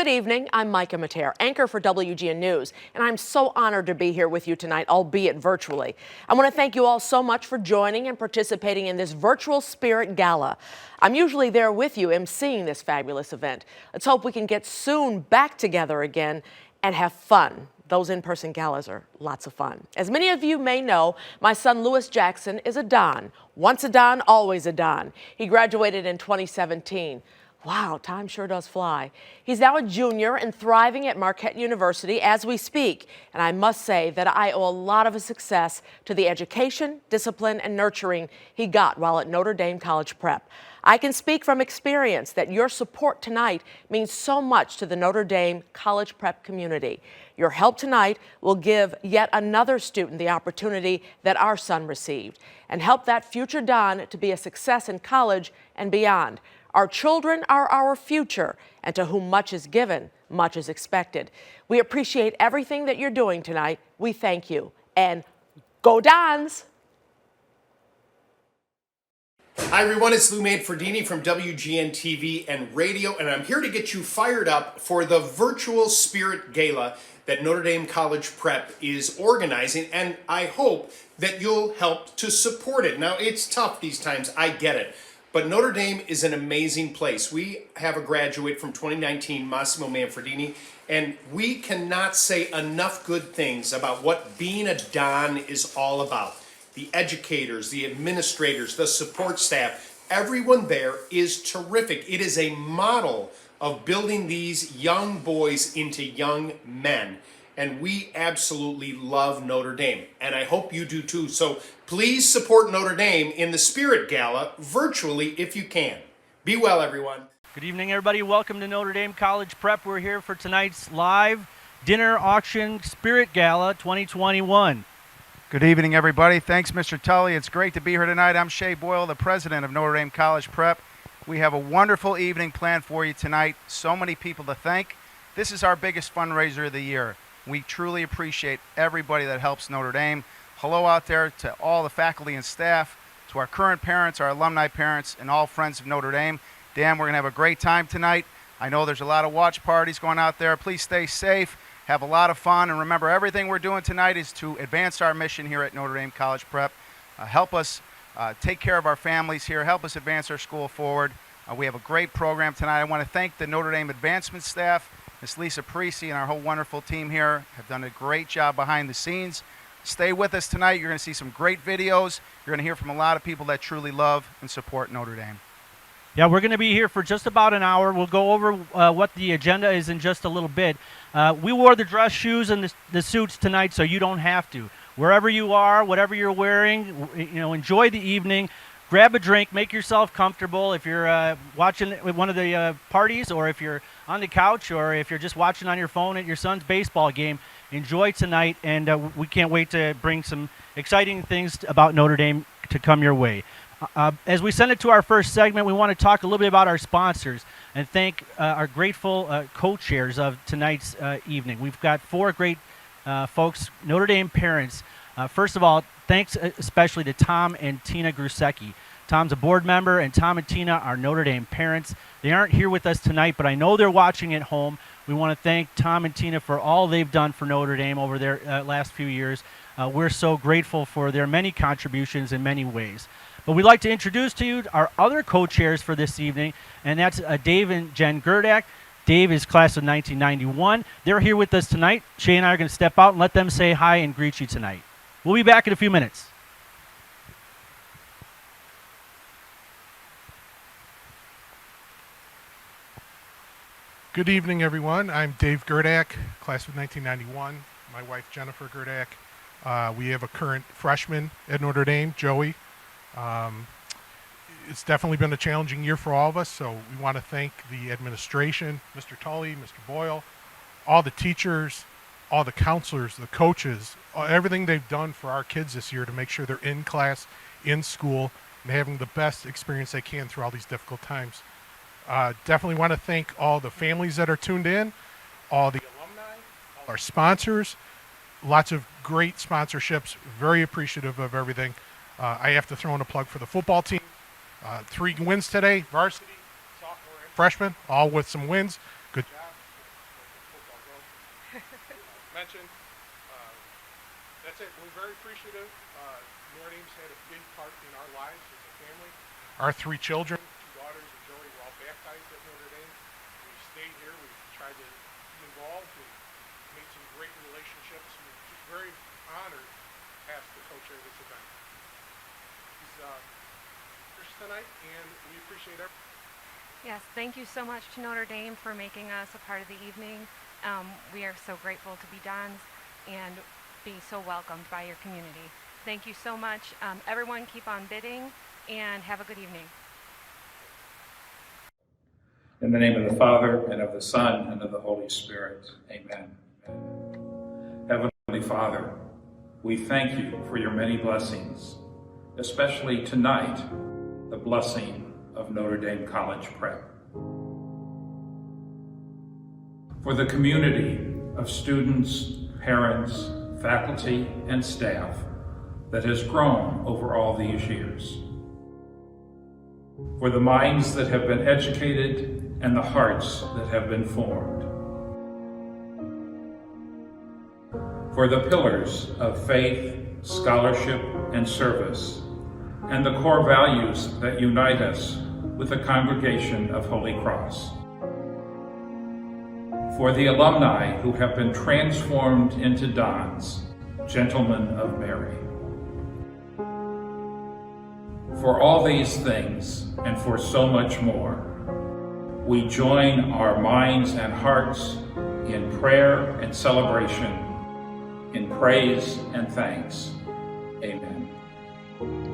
Good evening. I'm Micah Mater, anchor for WGN News, and I'm so honored to be here with you tonight, albeit virtually. I want to thank you all so much for joining and participating in this virtual Spirit Gala. I'm usually there with you emceeing this fabulous event. Let's hope we can get soon back together again and have fun. Those in-person galas are lots of fun. As many of you may know, my son Lewis Jackson is a Don. Once a Don, always a Don. He graduated in 2017. Wow, time sure does fly. He's now a junior and thriving at Marquette University as we speak. And I must say that I owe a lot of his success to the education, discipline, and nurturing he got while at Notre Dame College Prep. I can speak from experience that your support tonight means so much to the Notre Dame College Prep community. Your help tonight will give yet another student the opportunity that our son received and help that future Don to be a success in college and beyond. Our children are our future, and to whom much is given, much is expected. We appreciate everything that you're doing tonight. We thank you. And go Dons! Hi everyone, it's Lou Manfredini from WGN TV and radio, and I'm here to get you fired up for the virtual Spirit Gala that Notre Dame College Prep is organizing, and I hope that you'll help to support it. Now, it's tough these times, I get it. But Notre Dame is an amazing place. We have a graduate from 2019, Massimo Manfredini, and we cannot say enough good things about what being a Don is all about. The educators, the administrators, the support staff, everyone there is terrific. It is a model of building these young boys into young men. And we absolutely love Notre Dame, and I hope you do too. So please support Notre Dame in the Spirit Gala virtually if you can. Be well, everyone. Good evening, everybody. Welcome to Notre Dame College Prep. We're here for tonight's live dinner auction Spirit Gala 2021. Good evening, everybody. Thanks, Mr. Tully. It's great to be here tonight. I'm Shea Boyle, the president of Notre Dame College Prep. We have a wonderful evening planned for you tonight. So many people to thank. This is our biggest fundraiser of the year. We truly appreciate everybody that helps Notre Dame. Hello out there to all the faculty and staff, to our current parents, our alumni parents, and all friends of Notre Dame. Dan, we're going to have a great time tonight. I know there's a lot of watch parties going out there. Please stay safe, have a lot of fun, and remember, everything we're doing tonight is to advance our mission here at Notre Dame College Prep. Help us take care of our families here, help us advance our school forward. We have a great program tonight. I want to thank the Notre Dame advancement staff. Miss Lisa Parisi and our whole wonderful team here have done a great job behind the scenes. Stay with us tonight. You're going to see some great videos. You're going to hear from a lot of people that truly love and support Notre Dame. Yeah, we're going to be here for just about an hour. We'll go over what the agenda is in just a little bit. We wore the dress shoes and the suits tonight, so you don't have to. Wherever you are, whatever you're wearing, enjoy the evening. Grab a drink, make yourself comfortable. If you're watching one of the parties, or if you're on the couch, or if you're just watching on your phone at your son's baseball game, enjoy tonight, and we can't wait to bring some exciting things about Notre Dame to come your way. As we send it to our first segment, we want to talk a little bit about our sponsors and thank our grateful co-chairs of tonight's evening. We've got four great folks, Notre Dame parents. First of all, thanks especially to Tom and Tina Grusecki. Tom's a board member, and Tom and Tina are Notre Dame parents. They aren't here with us tonight, but I know they're watching at home. We want to thank Tom and Tina for all they've done for Notre Dame over their last few years. We're so grateful for their many contributions in many ways. But we'd like to introduce to you our other co-chairs for this evening, and that's Dave and Jen Gerdak. Dave is class of 1991. They're here with us tonight. Shay and I are going to step out and let them say hi and greet you tonight. We'll be back in a few minutes. Good evening, everyone. I'm Dave Gerdak, class of 1991. My wife, Jennifer Gerdak. We have a current freshman at Notre Dame, Joey. It's definitely been a challenging year for all of us, so we want to thank the administration, Mr. Tully, Mr. Boyle, all the teachers, all the counselors, the coaches, everything they've done for our kids this year to make sure they're in class, in school, and having the best experience they can through all these difficult times. Definitely want to thank all the families that are tuned in, all the alumni, all our sponsors, lots of great sponsorships, very appreciative of everything. I have to throw in a plug for the football team. 3 wins today, varsity, sophomore, and freshman, all with some wins. Good job. mentioned. That's it. We're very appreciative. Notre Dame's had a big part in our lives as a family. Our 3 children, 2 daughters and Joey, were all baptized at Notre Dame. We stayed here. We tried to be involved and made some great relationships. We're just very honored to pass the co-chair of this event. He's here tonight, and we appreciate everything. Yes, thank you so much to Notre Dame for making us a part of the evening. We are so grateful to be Dons and be so welcomed by your community. Thank you so much. Everyone keep on bidding and have a good evening. In the name of the Father, and of the Son, and of the Holy Spirit. Amen. Heavenly Father, we thank you for your many blessings, especially tonight, the blessing of Notre Dame College Prep. For the community of students, parents, faculty, and staff that has grown over all these years. For the minds that have been educated and the hearts that have been formed. For the pillars of faith, scholarship, and service, and the core values that unite us with the congregation of Holy Cross. For the alumni who have been transformed into Dons, gentlemen of Mary. For all these things, and for so much more, we join our minds and hearts in prayer and celebration, in praise and thanks. Amen.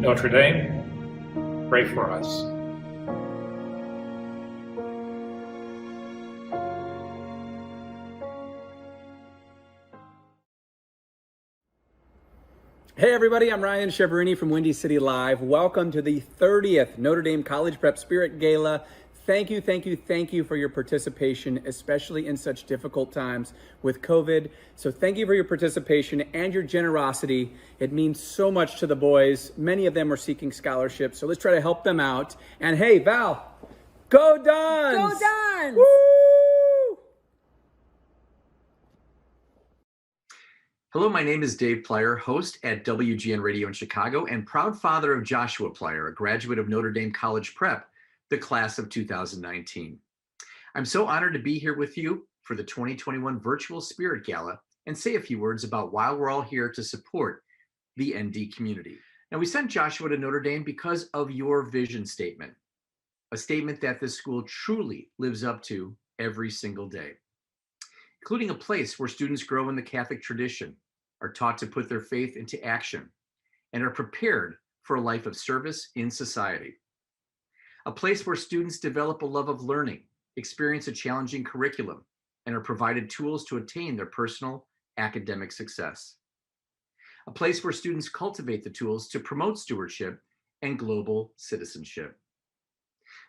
Notre Dame, pray for us. Hey everybody, I'm Ryan Cheverini from Windy City Live. Welcome to the 30th Notre Dame College Prep Spirit Gala. Thank you for your participation, especially in such difficult times with COVID. So thank you for your participation and your generosity. It means so much to the boys. Many of them are seeking scholarships, so let's try to help them out. And hey, Val, go Dons! Go Dons! Woo! Hello, my name is Dave Plyer, host at WGN Radio in Chicago and proud father of Joshua Plyer, a graduate of Notre Dame College Prep, the class of 2019. I'm so honored to be here with you for the 2021 Virtual Spirit Gala and say a few words about why we're all here to support the ND community. Now, we sent Joshua to Notre Dame because of your vision statement, a statement that this school truly lives up to every single day, including a place where students grow in the Catholic tradition, are taught to put their faith into action, and are prepared for a life of service in society. A place where students develop a love of learning, experience a challenging curriculum, and are provided tools to attain their personal academic success. A place where students cultivate the tools to promote stewardship and global citizenship.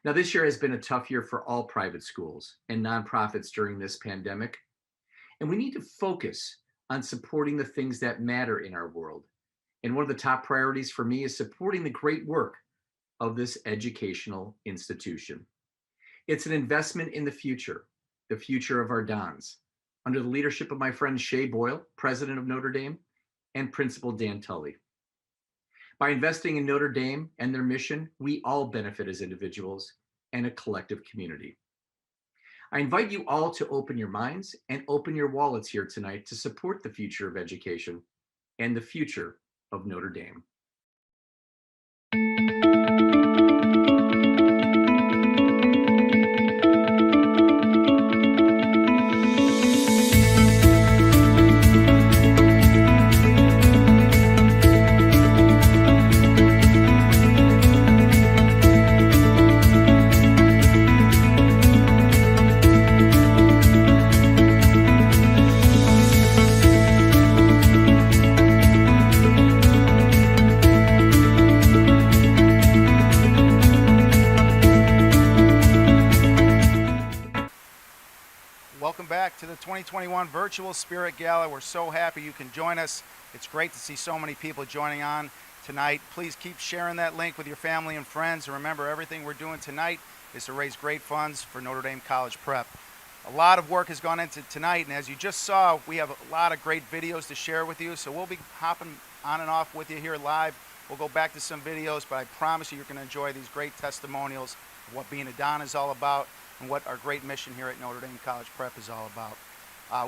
Now, this year has been a tough year for all private schools and nonprofits during this pandemic. And we need to focus on supporting the things that matter in our world. And one of the top priorities for me is supporting the great work of this educational institution. It's an investment in the future of our Dons, under the leadership of my friend Shay Boyle, president of Notre Dame, and Principal Dan Tully. By investing in Notre Dame and their mission, we all benefit as individuals and a collective community. I invite you all to open your minds and open your wallets here tonight to support the future of education and the future of Notre Dame. Welcome back to the 2021 Virtual Spirit Gala. We're so happy you can join us. It's great to see so many people joining on tonight. Please keep sharing that link with your family and friends. And remember, everything we're doing tonight is to raise great funds for Notre Dame College Prep. A lot of work has gone into tonight, and as you just saw, we have a lot of great videos to share with you, so we'll be hopping on and off with you here live. We'll go back to some videos, but I promise you you're going to enjoy these great testimonials of what being a Don is all about and what our great mission here at Notre Dame College Prep is all about.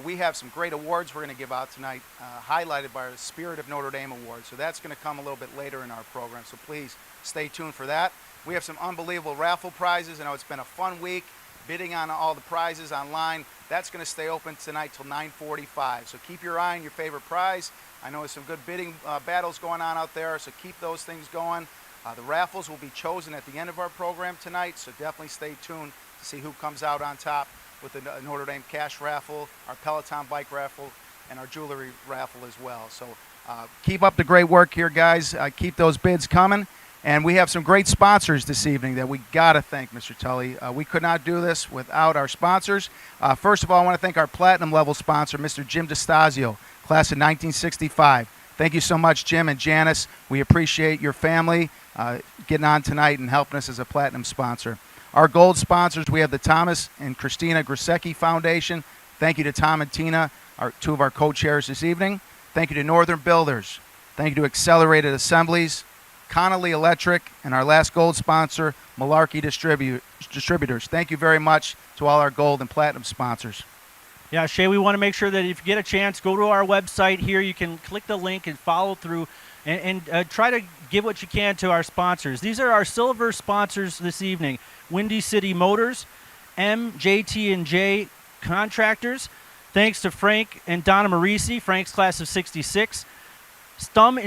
We have some great awards we're going to give out tonight, highlighted by our Spirit of Notre Dame Award. So that's going to come a little bit later in our program, so please stay tuned for that. We have some unbelievable raffle prizes. I know it's been a fun week. Bidding on all the prizes online, that's going to stay open tonight till 9:45. So keep your eye on your favorite prize. I know there's some good bidding battles going on out there, so keep those things going. The raffles will be chosen at the end of our program tonight, so definitely stay tuned to see who comes out on top with the Notre Dame cash raffle, our Peloton bike raffle, and our jewelry raffle as well. So keep up the great work here, guys. Keep those bids coming. And we have some great sponsors this evening that we got to thank, Mr. Tully. We could not do this without our sponsors. First of all, I want to thank our platinum level sponsor, Mr. Jim DiStasio, class of 1965. Thank you so much, Jim and Janice. We appreciate your family getting on tonight and helping us as a platinum sponsor. Our gold sponsors, we have the Thomas and Christina Grusecki Foundation. Thank you to Tom and Tina, two of our co-chairs this evening. Thank you to Northern Builders. Thank you to Accelerated Assemblies, Connolly Electric, and our last gold sponsor, Malarkey Distributors. Thank you very much to all our gold and platinum sponsors. Yeah, Shay, we want to make sure that if you get a chance, go to our website here. You can click the link and follow through and try to give what you can to our sponsors. These are our silver sponsors this evening: Windy City Motors, MJT&J Contractors. Thanks to Frank and Donna Marisi, Frank's class of 66. Stum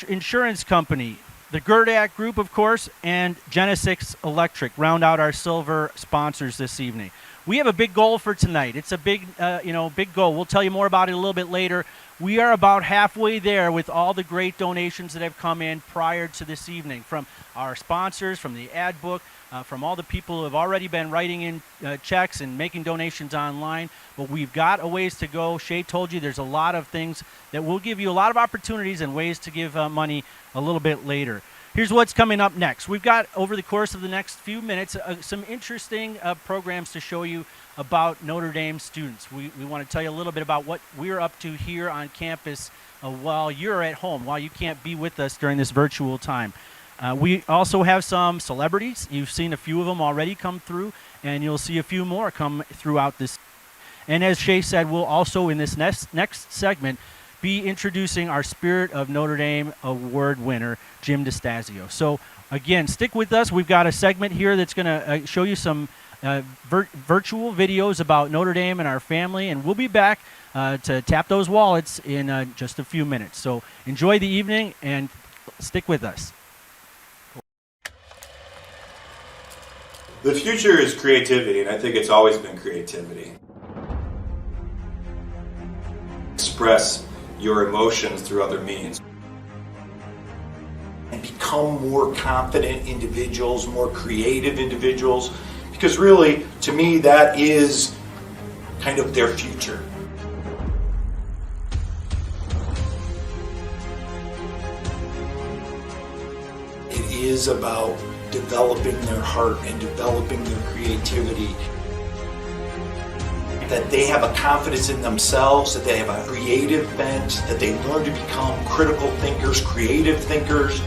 Insurance Company, the Gerdak Group, of course, and Genesis Electric round out our silver sponsors this evening. We have a big goal for tonight. It's a big, big goal. We'll tell you more about it a little bit later. We are about halfway there with all the great donations that have come in prior to this evening from our sponsors, from the ad book, from all the people who have already been writing in checks and making donations online. But we've got a ways to go. Shay told you there's a lot of things that will give you a lot of opportunities and ways to give money a little bit later. Here's what's coming up next. We've got, over the course of the next few minutes, some interesting programs to show you about Notre Dame students. We want to tell you a little bit about what we're up to here on campus while you're at home, while you can't be with us during this virtual time. We also have some celebrities. You've seen a few of them already come through, and you'll see a few more come throughout this. And as Shay said, we'll also, in this next segment, be introducing our Spirit of Notre Dame Award winner, Jim DiStasio. So, again, stick with us. We've got a segment here that's going to show you some virtual videos about Notre Dame and our family, and we'll be back to tap those wallets in just a few minutes. So enjoy the evening and stick with us. The future is creativity, and I think it's always been creativity. Express your emotions through other means. And become more confident individuals, more creative individuals, because really, to me, that is kind of their future. It is about developing their heart and developing their creativity. That they have a confidence in themselves, that they have a creative bent, that they learn to become critical thinkers, creative thinkers.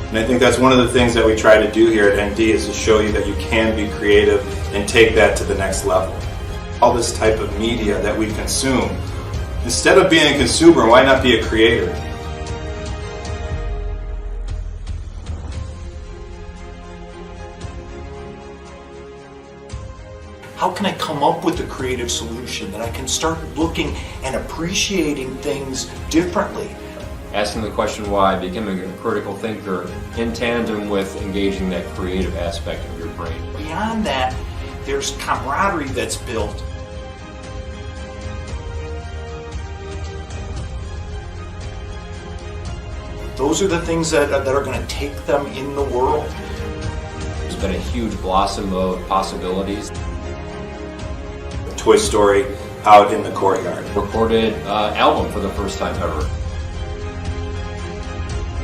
And I think that's one of the things that we try to do here at ND is to show you that you can be creative and take that to the next level. All this type of media that we consume, instead of being a consumer, why not be a creator? How can I come up with a creative solution that I can start looking and appreciating things differently? Asking the question why, becoming a critical thinker in tandem with engaging that creative aspect of your brain. Beyond that, there's camaraderie that's built. Those are the things that are going to take them in the world. There's been a huge blossom of possibilities. Toy Story out in the courtyard. Recorded album for the first time ever.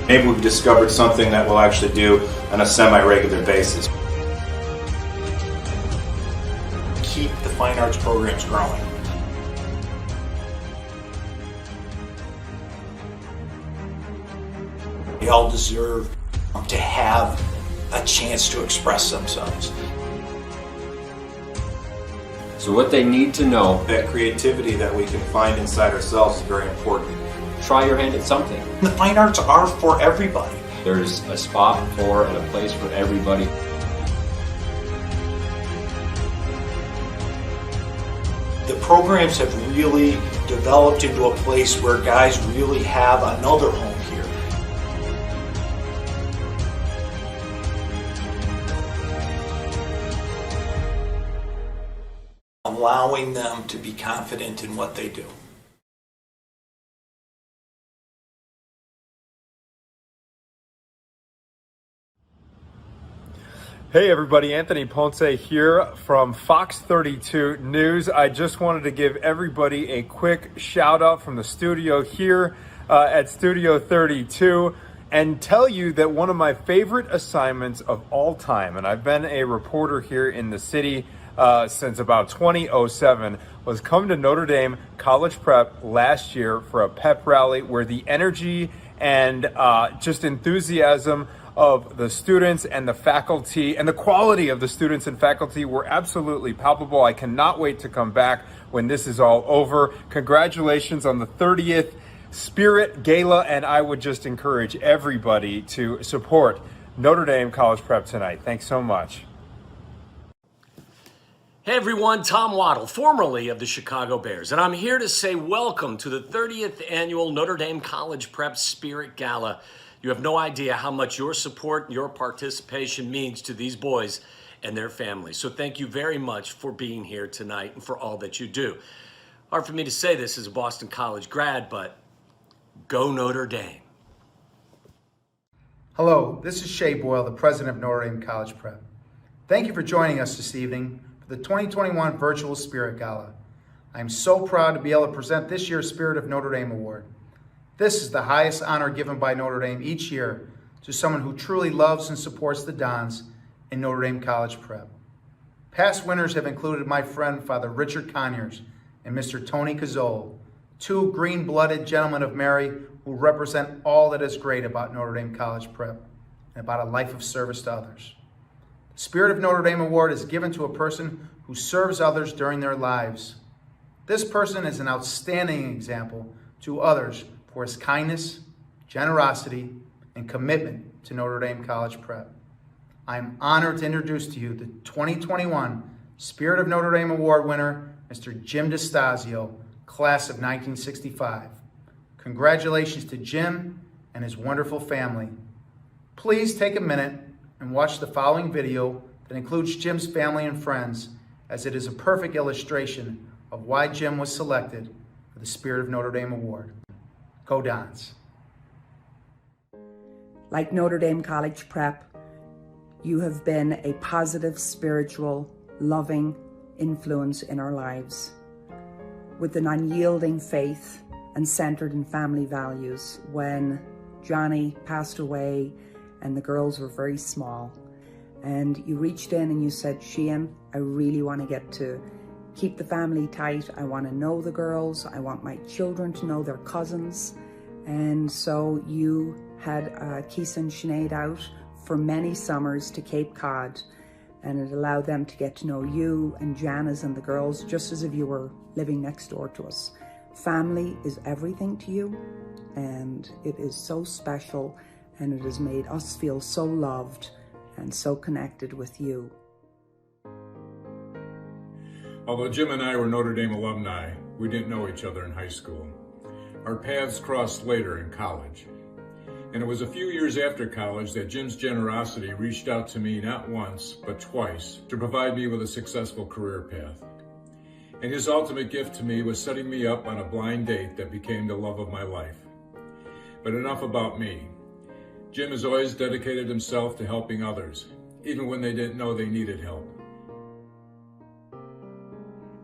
Maybe we've discovered something that we'll actually do on a semi-regular basis. Key fine arts programs growing. They all deserve to have a chance to express themselves. So what they need to know, That creativity that we can find inside ourselves is very important. try your hand at something. The fine arts are for everybody. There's a spot for and a place for everybody. The programs have really developed into a place where guys really have another home here. Allowing them to be confident in what they do. Hey everybody, Anthony Ponce here from Fox 32 News. I just wanted to give everybody a quick shout out from the studio here at Studio 32 and tell you that one of my favorite assignments of all time, and I've been a reporter here in the city since about 2007, was come to Notre Dame College Prep last year for a pep rally where the energy and just enthusiasm of the students and the faculty and the quality of the students and faculty were absolutely palpable. I cannot wait to come back when this is all over. Congratulations on the 30th Spirit Gala, and I would just encourage everybody to support Notre Dame College Prep tonight. Thanks so much. Hey everyone, Tom Waddle, formerly of the Chicago Bears, and I'm here to say welcome to the 30th annual Notre Dame College Prep Spirit Gala. You have no idea how much your support and your participation means to these boys and their families. So thank you very much for being here tonight and for all that you do. Hard for me to say this as a Boston College grad, but go Notre Dame. Hello, this is Shea Boyle, the president of Notre Dame College Prep. Thank you for joining us this evening for the 2021 Virtual Spirit Gala. I am so proud to be able to present this year's Spirit of Notre Dame Award. This is the highest honor given by Notre Dame each year to someone who truly loves and supports the Dons in Notre Dame College Prep. Past winners have included my friend Father Richard Conyers and Mr. Tony Cazzol, two green-blooded gentlemen of Mary who represent all that is great about Notre Dame College Prep and about a life of service to others. The Spirit of Notre Dame Award is given to a person who serves others during their lives. This person is an outstanding example to others for his kindness, generosity, and commitment to Notre Dame College Prep. I am honored to introduce to you the 2021 Spirit of Notre Dame Award winner, Mr. Jim DiStasio, class of 1965. Congratulations to Jim and his wonderful family. Please take a minute and watch the following video that includes Jim's family and friends, as it is a perfect illustration of why Jim was selected for the Spirit of Notre Dame Award. Go Dons. Like Notre Dame College Prep, you have been a positive, spiritual, loving influence in our lives. With an unyielding faith and centered in family values, when Johnny passed away and the girls were very small, and you reached in and you said, Sheehan, I really want to get to keep the family tight. I want to know the girls. I want my children to know their cousins. And so you had Keith and Sinead out for many summers to Cape Cod, and it allowed them to get to know you and Janice and the girls just as if you were living next door to us. Family is everything to you, and it is so special, and it has made us feel so loved and so connected with you. Although Jim and I were Notre Dame alumni, we didn't know each other in high school. Our paths crossed later in college. And it was a few years after college that Jim's generosity reached out to me not once, but twice, to provide me with a successful career path. And his ultimate gift to me was setting me up on a blind date that became the love of my life. But enough about me. Jim has always dedicated himself to helping others, even when they didn't know they needed help.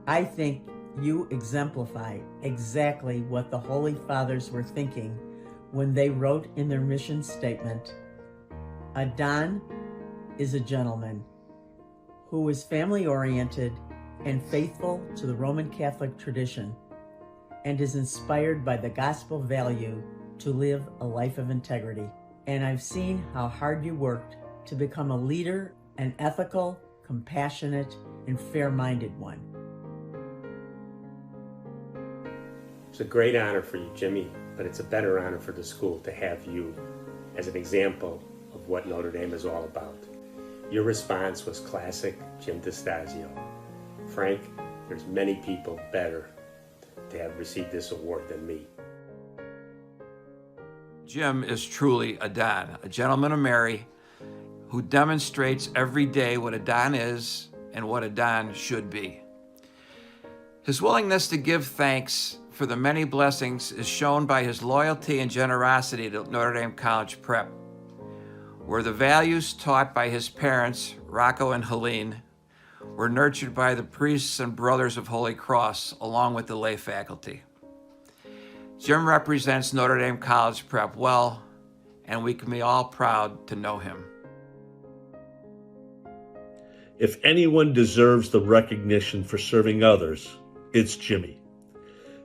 I think you exemplify exactly what the Holy Fathers were thinking when they wrote in their mission statement, "A Don is a gentleman who is family-oriented and faithful to the Roman Catholic tradition, and is inspired by the gospel value to live a life of integrity. And I've seen how hard you worked to become a leader, an ethical, compassionate, and fair-minded one. It's a great honor for you, Jimmy, but it's a better honor for the school to have you as an example of what Notre Dame is all about. Your response was classic Jim DiStasio. Frank, there's many people better to have received this award than me. Jim is truly a Don, a gentleman of Mary, who demonstrates every day what a Don is and what a Don should be. His willingness to give thanks for the many blessings is shown by his loyalty and generosity to Notre Dame College Prep, where the values taught by his parents, Rocco and Helene, were nurtured by the priests and brothers of Holy Cross, along with the lay faculty. Jim represents Notre Dame College Prep well, and we can be all proud to know him. If anyone deserves the recognition for serving others, it's Jimmy.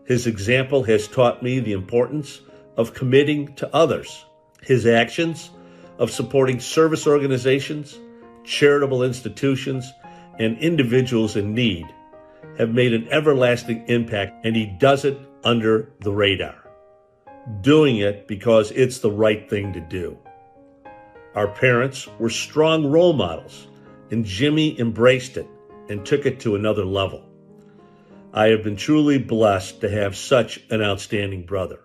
His example has taught me the importance of committing to others. His actions of supporting service organizations, charitable institutions, and individuals in need have made an everlasting impact, and he does it under the radar, doing it because it's the right thing to do. Our parents were strong role models, and Jimmy embraced it and took it to another level. I have been truly blessed to have such an outstanding brother.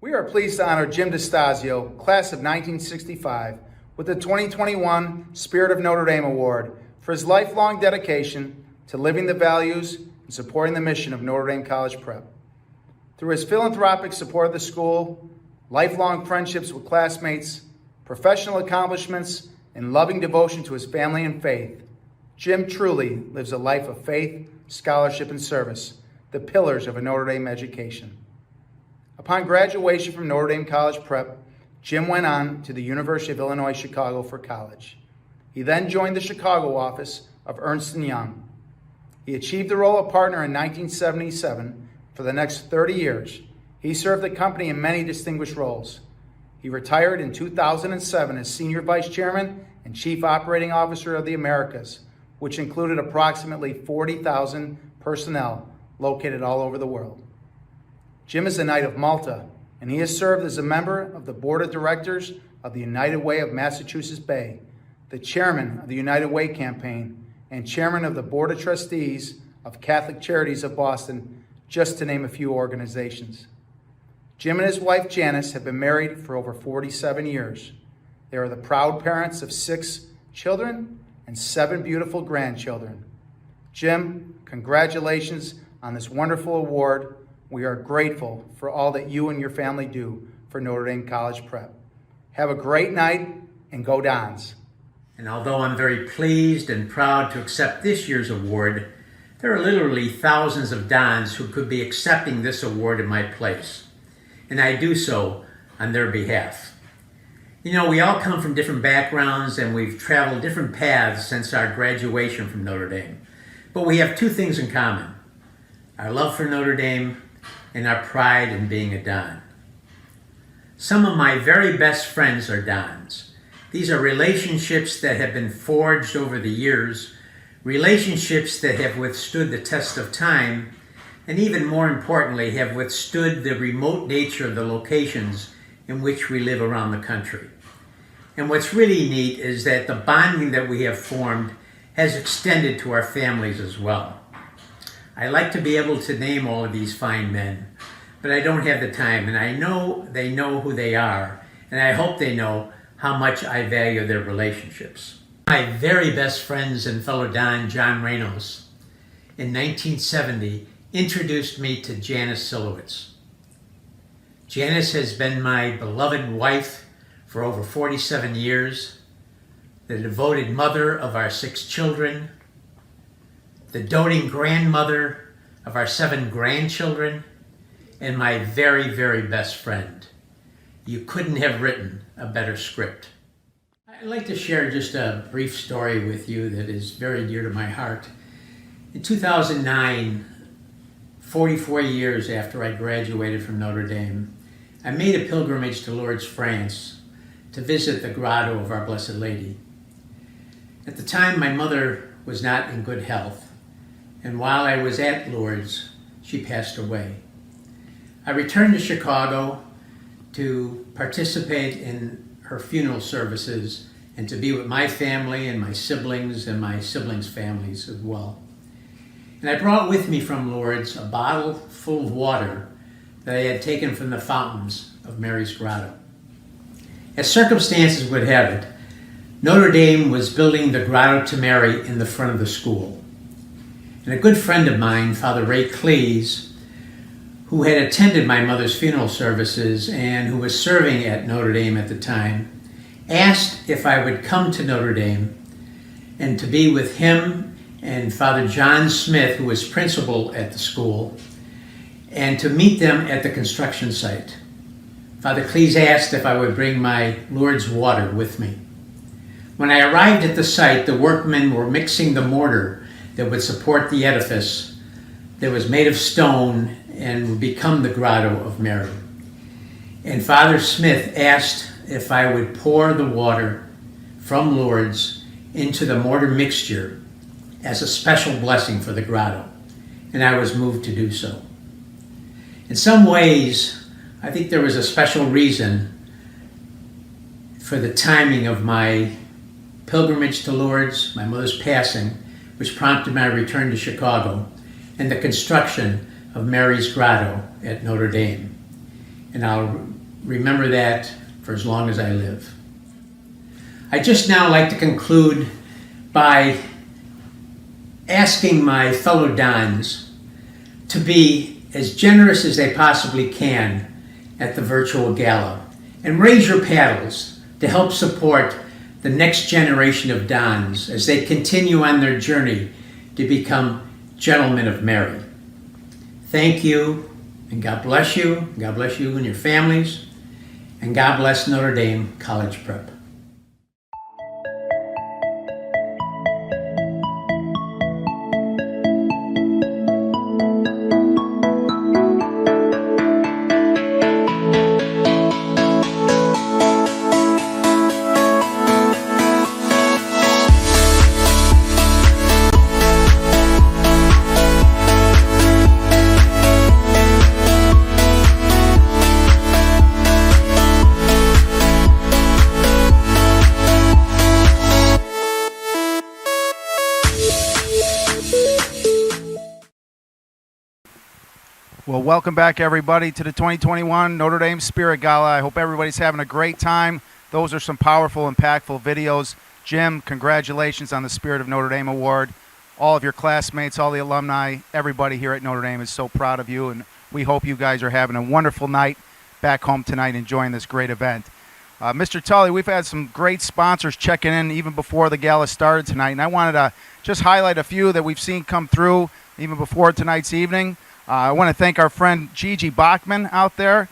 We are pleased to honor Jim DiStasio, class of 1965, with the 2021 Spirit of Notre Dame Award for his lifelong dedication to living the values and supporting the mission of Notre Dame College Prep. Through his philanthropic support of the school, lifelong friendships with classmates, professional accomplishments, and loving devotion to his family and faith, Jim truly lives a life of faith, scholarship, and service, the pillars of a Notre Dame education. Upon graduation from Notre Dame College Prep, Jim went on to the University of Illinois Chicago for college. He then joined the Chicago office of Ernst & Young. He achieved the role of partner in 1977. For the next 30 years, he served the company in many distinguished roles. He retired in 2007 as Senior Vice Chairman and Chief Operating Officer of the Americas, which included approximately 40,000 personnel located all over the world. Jim is a Knight of Malta, and he has served as a member of the Board of Directors of the United Way of Massachusetts Bay, the Chairman of the United Way Campaign, and Chairman of the Board of Trustees of Catholic Charities of Boston, just to name a few organizations. Jim and his wife Janice have been married for over 47 years. They are the proud parents of 6 children and 7 beautiful grandchildren. Jim, congratulations on this wonderful award. We are grateful for all that you and your family do for Notre Dame College Prep. Have a great night and go Dons. And although I'm very pleased and proud to accept this year's award, there are literally thousands of Dons who could be accepting this award in my place, and I do so on their behalf. You know, we all come from different backgrounds and we've traveled different paths since our graduation from Notre Dame, but we have 2 things in common: our love for Notre Dame and our pride in being a Don. Some of my very best friends are Dons. These are relationships that have been forged over the years, relationships that have withstood the test of time, and even more importantly, have withstood the remote nature of the locations in which we live around the country. And what's really neat is that the bonding that we have formed has extended to our families as well. I like to be able to name all of these fine men, but I don't have the time, and I know they know who they are, and I hope they know how much I value their relationships. My very best friends and fellow Don, John Reynolds, in 1970 introduced me to Janice Silowitz. Janice has been my beloved wife for over 47 years, the devoted mother of our 6 children, the doting grandmother of our 7 grandchildren, and my very, very best friend. You couldn't have written a better script. I'd like to share just a brief story with you that is very dear to my heart. In 2009, 44 years after I graduated from Notre Dame, I made a pilgrimage to Lourdes, France, to visit the grotto of Our Blessed Lady. At the time, my mother was not in good health, and while I was at Lourdes, she passed away. I returned to Chicago to participate in her funeral services and to be with my family and my siblings families as well. And I brought with me from Lourdes a bottle full of water that I had taken from the fountains of Mary's Grotto. As circumstances would have it, Notre Dame was building the Grotto to Mary in the front of the school. And a good friend of mine, Father Ray Cleese, who had attended my mother's funeral services and who was serving at Notre Dame at the time, asked if I would come to Notre Dame and to be with him and Father John Smith, who was principal at the school, and to meet them at the construction site. Father Cleese asked if I would bring my Lourdes water with me. When I arrived at the site, the workmen were mixing the mortar that would support the edifice that was made of stone and would become the Grotto of Mary. And Father Smith asked if I would pour the water from Lourdes into the mortar mixture as a special blessing for the grotto, and I was moved to do so. In some ways, I think there was a special reason for the timing of my pilgrimage to Lourdes, my mother's passing, which prompted my return to Chicago, and the construction of Mary's Grotto at Notre Dame. And I'll remember that for as long as I live. I'd just now like to conclude by asking my fellow Dons to be as generous as they possibly can at the virtual gala and raise your paddles to help support the next generation of Dons as they continue on their journey to become gentlemen of Mary. Thank you, and God bless you. God bless you and your families, and God bless Notre Dame College Prep. Well, welcome back, everybody, to the 2021 Notre Dame Spirit Gala. I hope everybody's having a great time. Those are some powerful, impactful videos. Jim, congratulations on the Spirit of Notre Dame Award. All of your classmates, all the alumni, everybody here at Notre Dame is so proud of you, and we hope you guys are having a wonderful night back home tonight enjoying this great event. Mr. Tully, we've had some great sponsors checking in even before the gala started tonight, and I wanted to just highlight a few that we've seen come through even before tonight's evening. I want to thank our friend Gigi Bachman out there.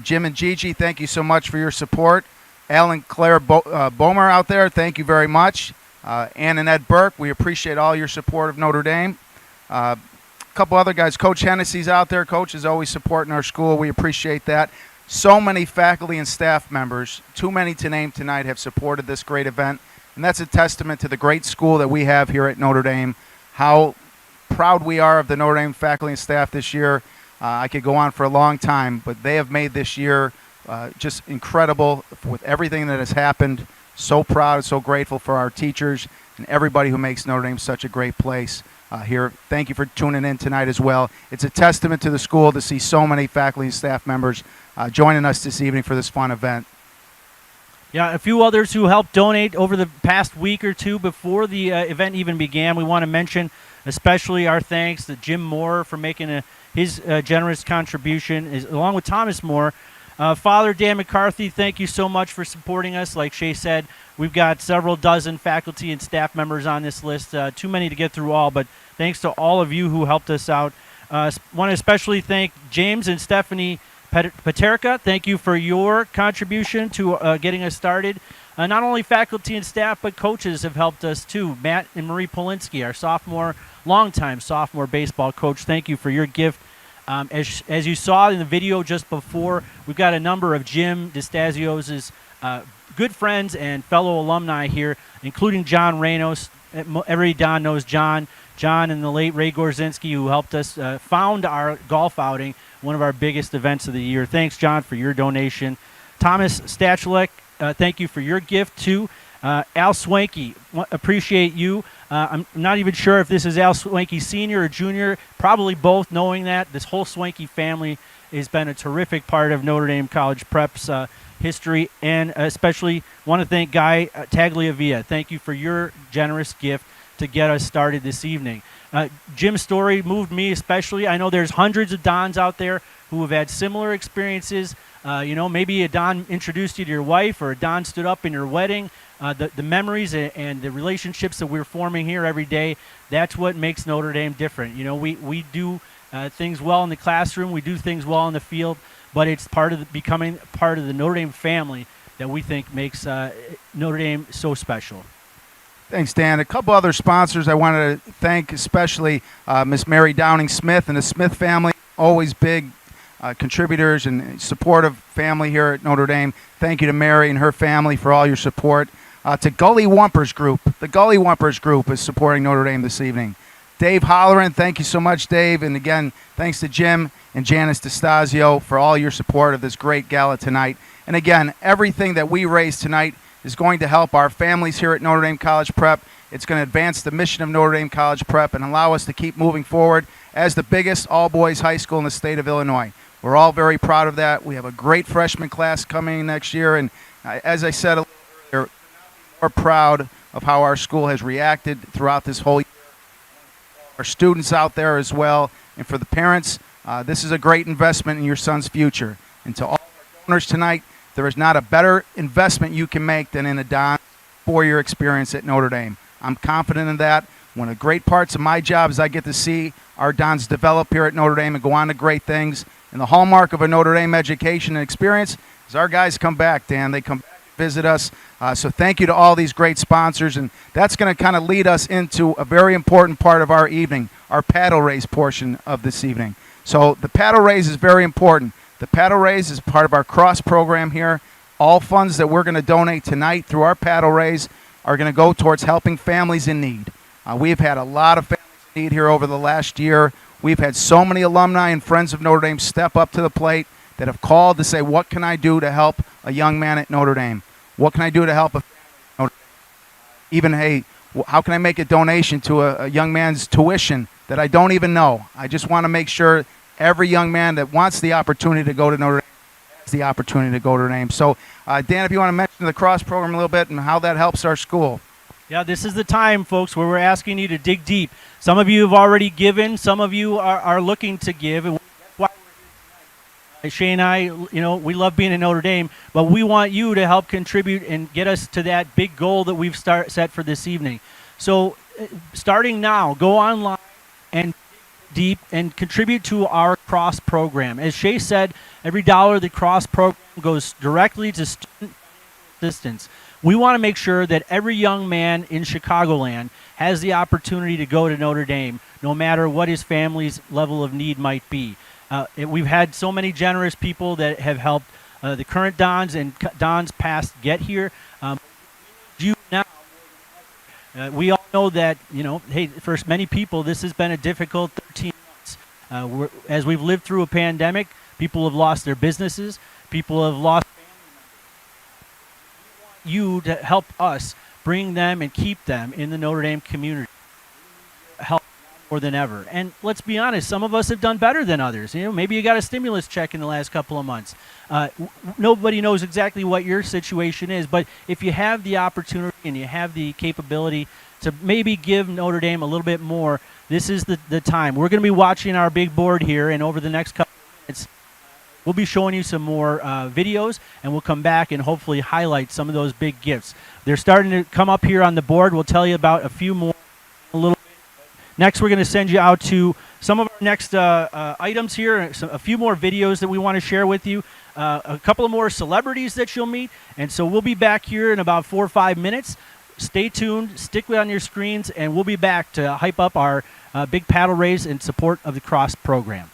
Jim and Gigi, thank you so much for your support. Al and Claire Bomer out there, thank you very much. Ann and Ed Burke, we appreciate all your support of Notre Dame. A couple other guys, Coach Hennessy's out there. Coach is always supporting our school. We appreciate that. So many faculty and staff members, too many to name tonight, have supported this great event. And that's a testament to the great school that we have here at Notre Dame, how proud we are of the Notre Dame faculty and staff this year. I could go on for a long time, but they have made this year just incredible with everything that has happened. So proud, so grateful for our teachers and everybody who makes Notre Dame such a great place here. Thank you for tuning in tonight as well. It's a testament to the school to see so many faculty and staff members joining us this evening for this fun event. Yeah, a few others who helped donate over the past week or two before the event even began. We want to mention especially our thanks to Jim Moore for making his generous contribution, along with Thomas Moore. Father Dan McCarthy, thank you so much for supporting us. Like Shay said, we've got several dozen faculty and staff members on this list. Too many to get through all, but thanks to all of you who helped us out. Want to especially thank James and Stephanie Paterka. Thank you for your contribution to getting us started. Not only faculty and staff, but coaches have helped us too. Matt and Marie Polinsky, our sophomore longtime sophomore baseball coach. Thank you for your gift. As you saw in the video just before, we've got a number of Jim DiStasio's good friends and fellow alumni here, including John Reynos. Every Don knows John. John and the late Ray Gorzinski, who helped us found our golf outing, one of our biggest events of the year. Thanks, John, for your donation. Thomas Stachulek, thank you for your gift, too. Al Swanky, appreciate you. I'm not even sure if this is Al Swanky Sr. or Jr., probably both, knowing that. This whole Swanky family has been a terrific part of Notre Dame College Prep's history, and especially want to thank Guy Tagliavia. Thank you for your generous gift to get us started this evening. Jim's story moved me especially. I know there's hundreds of Dons out there who have had similar experiences. Maybe a Don introduced you to your wife, or a Don stood up in your wedding. The memories and the relationships that we're forming here every day, that's what makes Notre Dame different. We do things well in the classroom, we do things well in the field, but it's part of becoming part of the Notre Dame family that we think makes Notre Dame so special. Thanks, Dan. A couple other sponsors I wanted to thank, especially Miss Mary Downing Smith and the Smith family, always big contributors and supportive family here at Notre Dame. Thank you to Mary and her family for all your support. To Gully Wumpers Group. The Gully Wumpers Group is supporting Notre Dame this evening. Dave Holleran, thank you so much, Dave. And again, thanks to Jim and Janice DiStasio for all your support of this great gala tonight. And again, everything that we raise tonight is going to help our families here at Notre Dame College Prep. It's going to advance the mission of Notre Dame College Prep and allow us to keep moving forward as the biggest all-boys high school in the state of Illinois. We're all very proud of that. We have a great freshman class coming next year, and as I said a little earlier, we're proud of how our school has reacted throughout this whole year. Our students out there as well, and for the parents, this is a great investment in your son's future. And to all our donors tonight, there is not a better investment you can make than in a Don 4-year experience at Notre Dame. I'm confident in that. One of the great parts of my job is I get to see our Dons develop here at Notre Dame and go on to great things. And the hallmark of a Notre Dame education and experience is our guys come back, Dan. They come back to visit us. So thank you to all these great sponsors. And that's going to kind of lead us into a very important part of our evening, our paddle raise portion of this evening. So the paddle raise is very important. The paddle raise is part of our cross program here. All funds that we're going to donate tonight through our paddle raise are going to go towards helping families in need. We've had a lot of families in need here over the last year. We've had so many alumni and friends of Notre Dame step up to the plate that have called to say, what can I do to help a young man at Notre Dame? What can I do to help a family at Notre Dame? Even, hey, how can I make a donation to a young man's tuition that I don't even know? I just want to make sure every young man that wants the opportunity to go to Notre Dame has the opportunity to go to Notre Dame. So, Dan, if you want to mention the cross program a little bit and how that helps our school. Yeah, this is the time, folks, where we're asking you to dig deep. Some of you have already given. Some of you are looking to give. And that's why we're here tonight. Shay and I, we love being in Notre Dame, but we want you to help contribute and get us to that big goal that we've set for this evening. So starting now, go online and dig deep and contribute to our cross program. As Shay said, every dollar of the cross program goes directly to student assistance. We want to make sure that every young man in Chicagoland has the opportunity to go to Notre Dame, no matter what his family's level of need might be. We've had so many generous people that have helped the current Dons and Dons past get here. You now, we all know that, hey, for many people, this has been a difficult 13 months. As we've lived through a pandemic, people have lost their businesses, people have lost you to help us bring them and keep them in the Notre Dame community. Help more than ever. And let's be honest, some of us have done better than others. Maybe you got a stimulus check in the last couple of months. Nobody knows exactly what your situation is, but if you have the opportunity and you have the capability to maybe give Notre Dame a little bit more, this is the time. We're going to be watching our big board here, and over the next couple of minutes, we'll be showing you some more videos, and we'll come back and hopefully highlight some of those big gifts. They're starting to come up here on the board. We'll tell you about a few more a little bit. Next, we're going to send you out to some of our next items here, a few more videos that we want to share with you, a couple of more celebrities that you'll meet. And so we'll be back here in about 4 or 5 minutes. Stay tuned, stick on your screens, and we'll be back to hype up our big paddle raise in support of the cross program.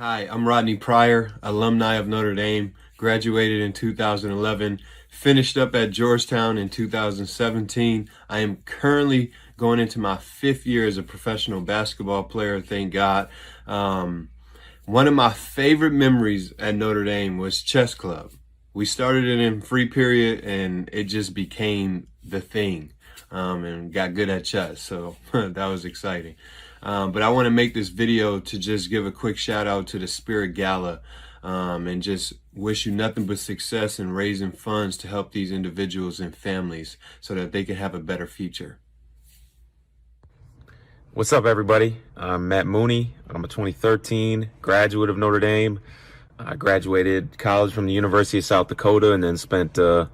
Hi, I'm Rodney Pryor, alumni of Notre Dame, graduated in 2011, finished up at Georgetown in 2017. I am currently going into my 5th year as a professional basketball player, thank God. One of my favorite memories at Notre Dame was chess club. We started it in free period and it just became the thing, and got good at chess, so that was exciting. But I want to make this video to just give a quick shout out to the Spirit Gala, and just wish you nothing but success in raising funds to help these individuals and families so that they can have a better future. What's up, everybody? I'm Matt Mooney. I'm a 2013 graduate of Notre Dame. I graduated college from the University of South Dakota and then spent a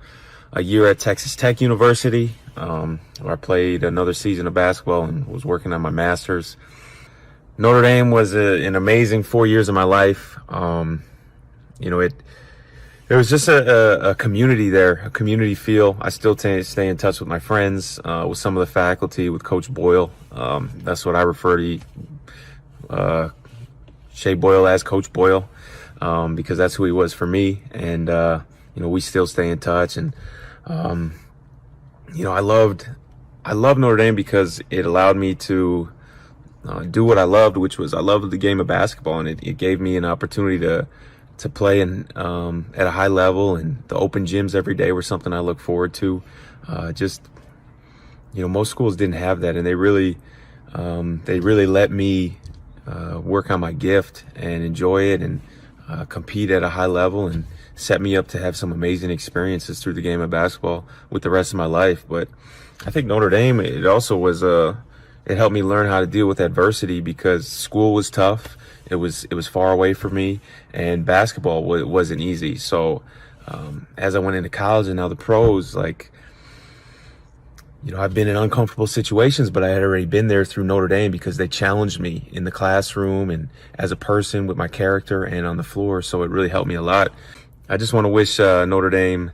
year at Texas Tech University, where I played another season of basketball and was working on my master's. Notre Dame was an amazing 4 years of my life. There was just a community there, a community feel. I still stay in touch with my friends, with some of the faculty, with Coach Boyle. That's what I refer to Shea Boyle as, Coach Boyle, because that's who he was for me. And, we still stay in touch. And, I loved Notre Dame because it allowed me to do what I loved, which was I loved the game of basketball, and it gave me an opportunity to play at a high level, and the open gyms every day were something I look forward to. Most schools didn't have that, and they really let me work on my gift and enjoy it and compete at a high level, and set me up to have some amazing experiences through the game of basketball with the rest of my life. But I think Notre Dame, it also was it helped me learn how to deal with adversity, because school was tough. It was far away from me, and basketball wasn't easy. So as I went into college and now the pros, I've been in uncomfortable situations, but I had already been there through Notre Dame because they challenged me in the classroom and as a person with my character and on the floor. So it really helped me a lot. I just want to wish Notre Dame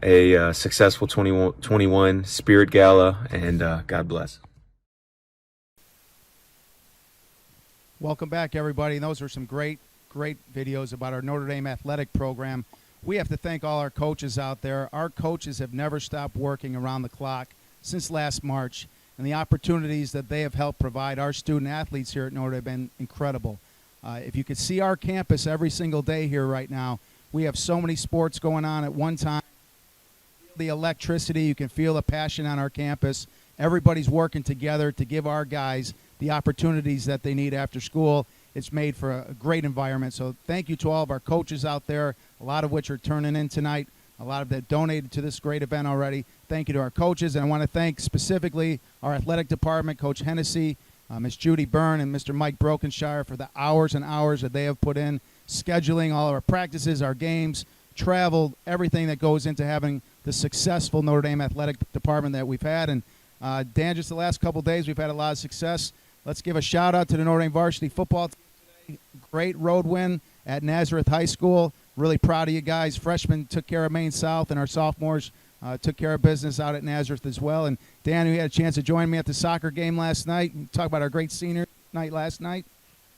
a successful 2021 Spirit Gala, and God bless. Welcome back, everybody. Those are some great videos about our Notre Dame athletic program. We have to thank all our coaches out there. Our coaches have never stopped working around the clock since last March, and the opportunities that they have helped provide our student athletes here at Notre Dame have been incredible. If you could see our campus every single day here right now, we have so many sports going on at one time. The electricity, you can feel the passion on our campus. Everybody's working together to give our guys the opportunities that they need after school. It's made for a great environment. So thank you to all of our coaches out there, a lot of which are turning in tonight. A lot of that donated to this great event already. Thank you to our coaches, and I want to thank specifically our athletic department, Coach Hennessy, Miss Judy Byrne, and Mr. Mike Brokenshire for the hours and hours that they have put in, scheduling all of our practices, our games, travel, everything that goes into having the successful Notre Dame athletic department that we've had. And Dan, just the last couple of days, we've had a lot of success. Let's give a shout out to the Notre Dame varsity football team today. Great road win at Nazareth High School. Really proud of you guys. Freshmen took care of Maine South, and our sophomores took care of business out at Nazareth as well. And Dan, you had a chance to join me at the soccer game last night. Talk about our great senior night last night.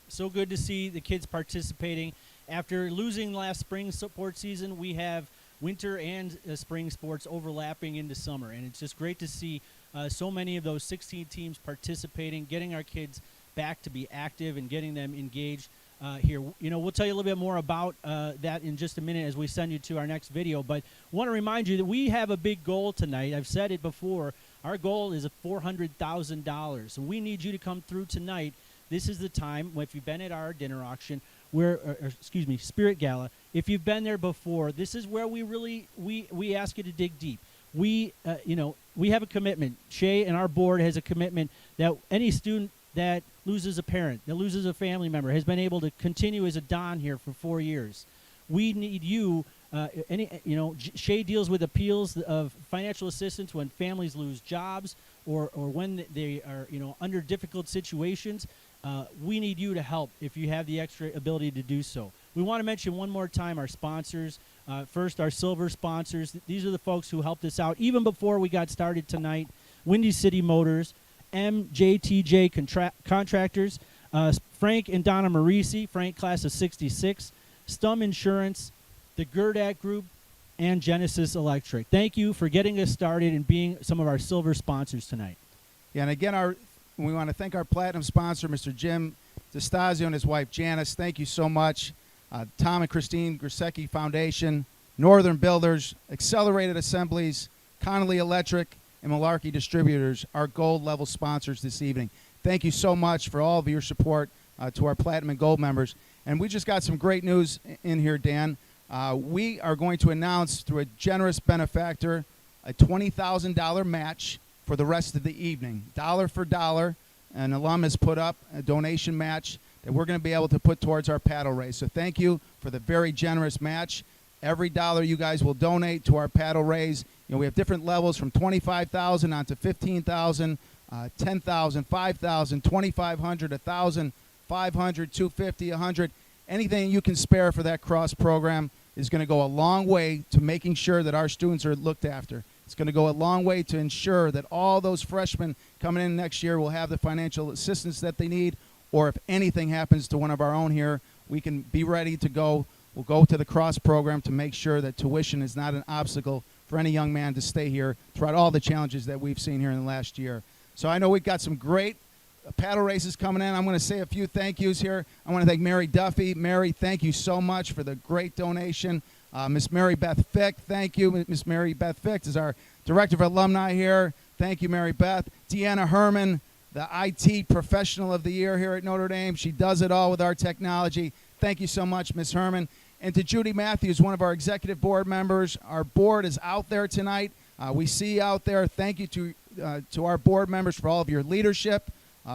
So good to see the kids participating. After losing last spring sport season, we have winter and spring sports overlapping into summer, and it's just great to see so many of those 16 teams participating, getting our kids back to be active and getting them engaged here. You know, we'll tell you a little bit more about that in just a minute as we send you to our next video, but I want to remind you that we have a big goal tonight. I've said it before. Our goal is $400,000, so we need you to come through tonight. This is the time, if you've been at our dinner auction, Spirit Gala, if you've been there before, this is where we really, we ask you to dig deep. We have a commitment. Shay and our board has a commitment that any student that loses a parent, that loses a family member, has been able to continue as a Don here for 4 years. We need you. Shay deals with appeals of financial assistance when families lose jobs or when they are, under difficult situations. We need you to help if you have the extra ability to do so. We want to mention one more time our sponsors. First, our silver sponsors. These are the folks who helped us out even before we got started tonight. Windy City Motors, MJTJ Contractors, Frank and Donna Marisi, Frank class of 66, Stum Insurance, the Gerdak Group, and Genesis Electric. Thank you for getting us started and being some of our silver sponsors tonight. Yeah, and again, we want to thank our platinum sponsor, Mr. Jim DiStasio and his wife, Janice. Thank you so much. Tom and Christine Grisecki Foundation, Northern Builders, Accelerated Assemblies, Connolly Electric, and Malarkey Distributors, our gold-level sponsors this evening. Thank you so much for all of your support to our platinum and gold members. And we just got some great news in here, Dan. We are going to announce through a generous benefactor a $20,000 match for the rest of the evening. Dollar for dollar, an alum has put up a donation match that we're going to be able to put towards our paddle race. So thank you for the very generous match. Every dollar you guys will donate to our paddle raise, we have different levels from $25,000 on to $15,000, $10,000, $5,000, $2,500, $1,000, $500, $250, $100. Anything you can spare for that cross program is going to go a long way to making sure that our students are looked after. It's going to go a long way to ensure that all those freshmen coming in next year will have the financial assistance that they need, or if anything happens to one of our own here, we can be ready to go. We'll go to the cross program to make sure that tuition is not an obstacle for any young man to stay here throughout all the challenges that we've seen here in the last year. So I know we've got some great paddle races coming in. I'm going to say a few thank yous here. I want to thank Mary Duffy. Mary, thank you so much for the great donation. Miss Mary Beth Fick, thank you. Miss Mary Beth Fick is our Director of Alumni here. Thank you, Mary Beth. Deanna Herman, the IT Professional of the Year here at Notre Dame. She does it all with our technology. Thank you so much, Miss Herman. And to Judy Matthews, one of our executive board members. Our board is out there tonight. We see you out there. Thank you to our board members for all of your leadership,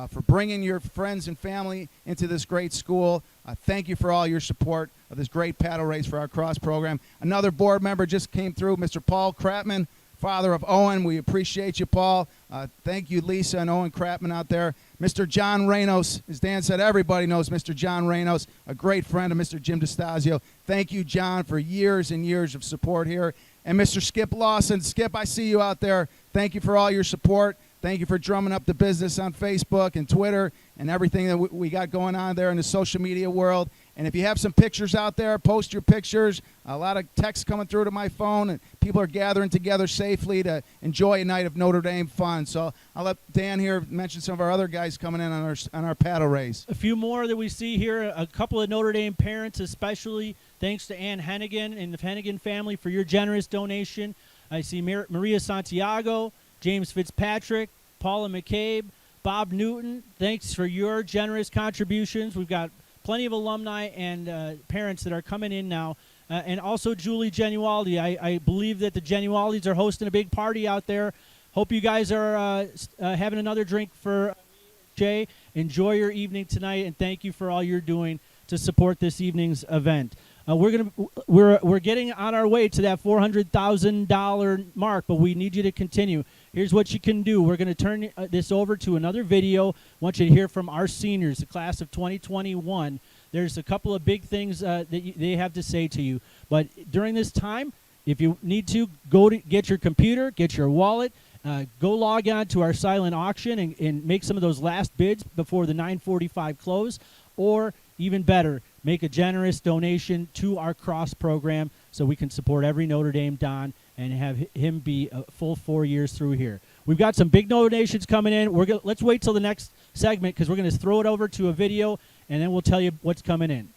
for bringing your friends and family into this great school. Thank you for all your support of this great paddle race for our cross program. Another board member just came through, Mr. Paul Kratman, father of Owen. We appreciate you, Paul. Thank you, Lisa and Owen Kratman out there. Mr. John Reynos, as Dan said, everybody knows Mr. John Reynos, a great friend of Mr. Jim DiStasio. Thank you, John, for years and years of support here. And Mr. Skip Lawson. Skip, I see you out there. Thank you for all your support. Thank you for drumming up the business on Facebook and Twitter and everything that we got going on there in the social media world. And if you have some pictures out there, post your pictures. A lot of texts coming through to my phone, and people are gathering together safely to enjoy a night of Notre Dame fun. So I'll let Dan here mention some of our other guys coming in on our paddle race. A few more that we see here, a couple of Notre Dame parents especially. Thanks to Ann Hennigan and the Hennigan family for your generous donation. I see Maria Santiago, James Fitzpatrick, Paula McCabe, Bob Newton. Thanks for your generous contributions. We've got plenty of alumni and parents that are coming in now and also Julie Genualdi. I believe that the Genualdis are hosting a big party out there. Hope you guys are having another drink for Jay. Enjoy your evening tonight, and thank you for all you're doing to support this evening's event. We're getting on our way to that $400,000 mark, but we need you to continue. Here's what you can do. We're going to turn this over to another video. I want you to hear from our seniors, the class of 2021. There's a couple of big things that they have to say to you. But during this time, if you need to, go to get your computer, get your wallet, go log on to our silent auction and make some of those last bids before the 9:45 close, or even better, make a generous donation to our cross program so we can support every Notre Dame Don and have him be a full 4 years through here. We've got some big donations coming in. Let's wait till the next segment because we're going to throw it over to a video, and then we'll tell you what's coming in.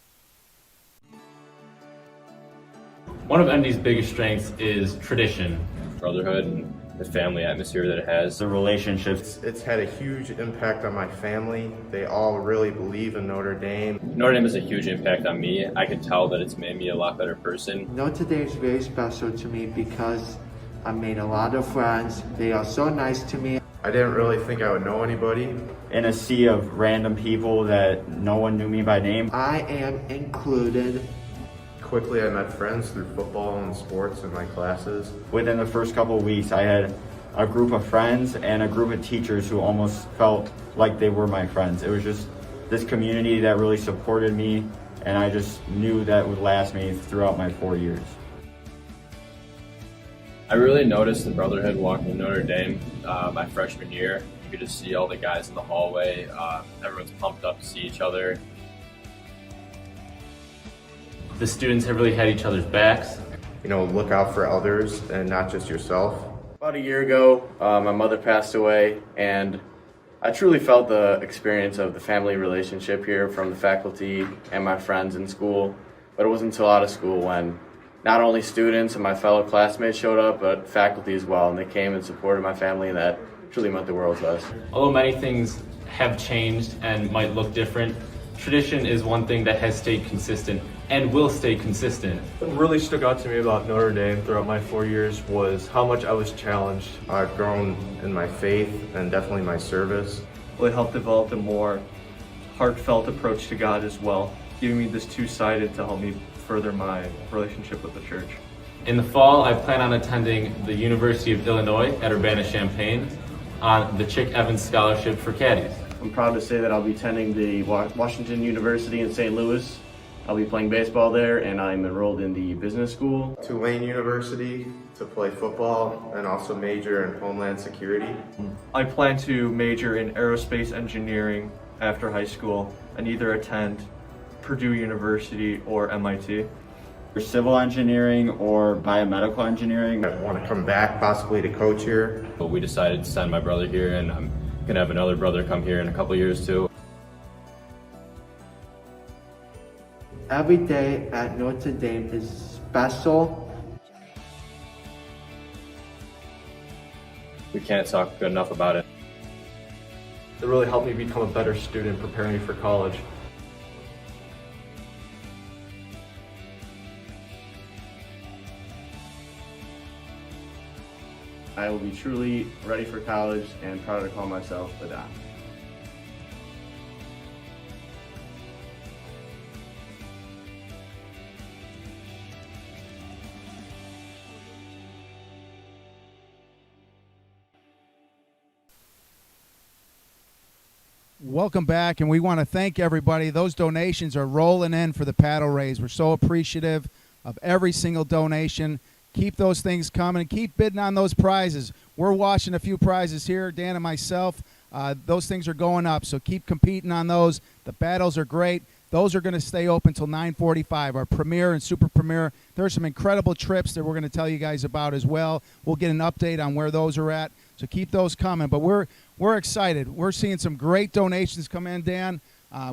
One of ND's biggest strengths is tradition, brotherhood, and the family atmosphere that it has. The relationships. It's had a huge impact on my family. They all really believe in Notre Dame. Notre Dame has a huge impact on me. I can tell that it's made me a lot better person. Notre Dame is very special to me because I made a lot of friends. They are so nice to me. I didn't really think I would know anybody. In a sea of random people that no one knew me by name. I am included. Quickly I met friends through football and sports in my classes. Within the first couple of weeks, I had a group of friends and a group of teachers who almost felt like they were my friends. It was just this community that really supported me, and I just knew that would last me throughout my 4 years. I really noticed the brotherhood walking to Notre Dame my freshman year. You could just see all the guys in the hallway. Everyone's pumped up to see each other. The students have really had each other's backs. You know, look out for others and not just yourself. About a year ago, my mother passed away, and I truly felt the experience of the family relationship here from the faculty and my friends in school. But it wasn't until out of school when not only students and my fellow classmates showed up, but faculty as well, and they came and supported my family, and that truly meant the world to us. Although many things have changed and might look different, tradition is one thing that has stayed consistent and will stay consistent. What really stuck out to me about Notre Dame throughout my 4 years was how much I was challenged. I've grown in my faith and definitely my service. It helped develop a more heartfelt approach to God as well, giving me this two-sided to help me further my relationship with the church. In the fall, I plan on attending the University of Illinois at Urbana-Champaign on the Chick Evans Scholarship for Caddies. I'm proud to say that I'll be attending the Washington University in St. Louis. I'll be playing baseball there, and I'm enrolled in the business school. Tulane University to play football and also major in Homeland Security. I plan to major in aerospace engineering after high school and either attend Purdue University or MIT. For civil engineering or biomedical engineering. I want to come back possibly to coach here. But we decided to send my brother here, and I'm going to have another brother come here in a couple years too. Every day at Notre Dame is special. We can't talk good enough about it. It really helped me become a better student, preparing me for college. I will be truly ready for college and proud to call myself a Don. Welcome back, and we want to thank everybody. Those donations are rolling in for the paddle raise. We're so appreciative of every single donation. Keep those things coming. Keep bidding on those prizes. We're watching a few prizes here, Dan and myself. Those things are going up, so keep competing on those. The battles are great. Those are going to stay open till 9:45. Our premier and super premier. There are some incredible trips that we're going to tell you guys about as well. We'll get an update on where those are at, so keep those coming. But we're excited. We're seeing some great donations come in, Dan.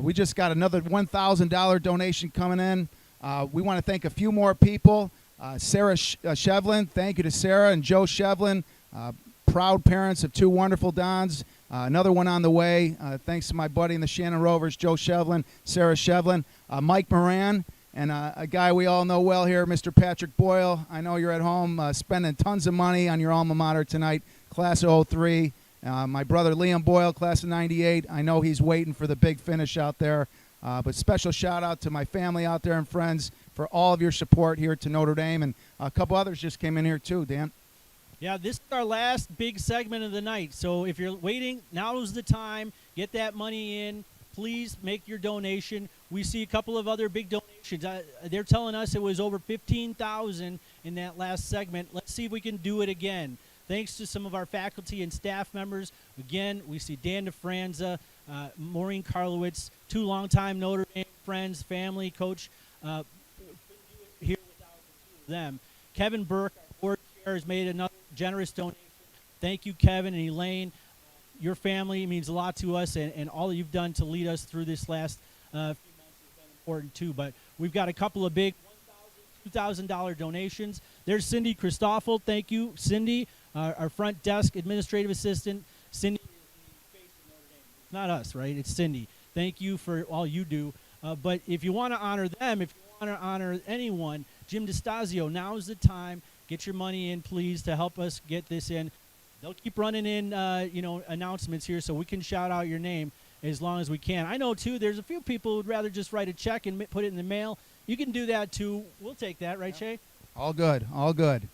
We just got another $1,000 donation coming in. We want to thank a few more people. Sarah Shevlin, thank you to Sarah and Joe Shevlin, proud parents of two wonderful Dons. Another one on the way. Thanks to my buddy in the Shannon Rovers, Joe Shevlin, Sarah Shevlin. Mike Moran, and a guy we all know well here, Mr. Patrick Boyle. I know you're at home spending tons of money on your alma mater tonight, class of 03. My brother Liam Boyle, class of 98. I know he's waiting for the big finish out there. But special shout out to my family out there and friends for all of your support here to Notre Dame. And a couple others just came in here too, Dan. Yeah, this is our last big segment of the night. So if you're waiting, now is the time. Get that money in. Please make your donation. We see a couple of other big donations. They're telling us it was over $15,000 in that last segment. Let's see if we can do it again. Thanks to some of our faculty and staff members. Again, we see Dan DeFranza, Maureen Karlowitz, two longtime Notre Dame friends, family, coach. Here without them. Kevin Burke, our board chair, has made another generous donation. Thank you, Kevin and Elaine. Your family means a lot to us, and all that you've done to lead us through this last few months has been important too. But we've got a couple of big $1,000, $2,000 donations. There's Cindy Christoffel. Thank you, Cindy. Our front desk administrative assistant. Cindy is the face of Notre Dame. It's not us, right? It's Cindy. Thank you for all you do. But if you want to honor them, if you want to honor anyone, Jim DiStasio, now is the time. Get your money in, please, to help us get this in. They'll keep running in, announcements here so we can shout out your name as long as we can. I know, too, there's a few people who would rather just write a check and put it in the mail. You can do that, too. We'll take that, right, Shay? All good, all good.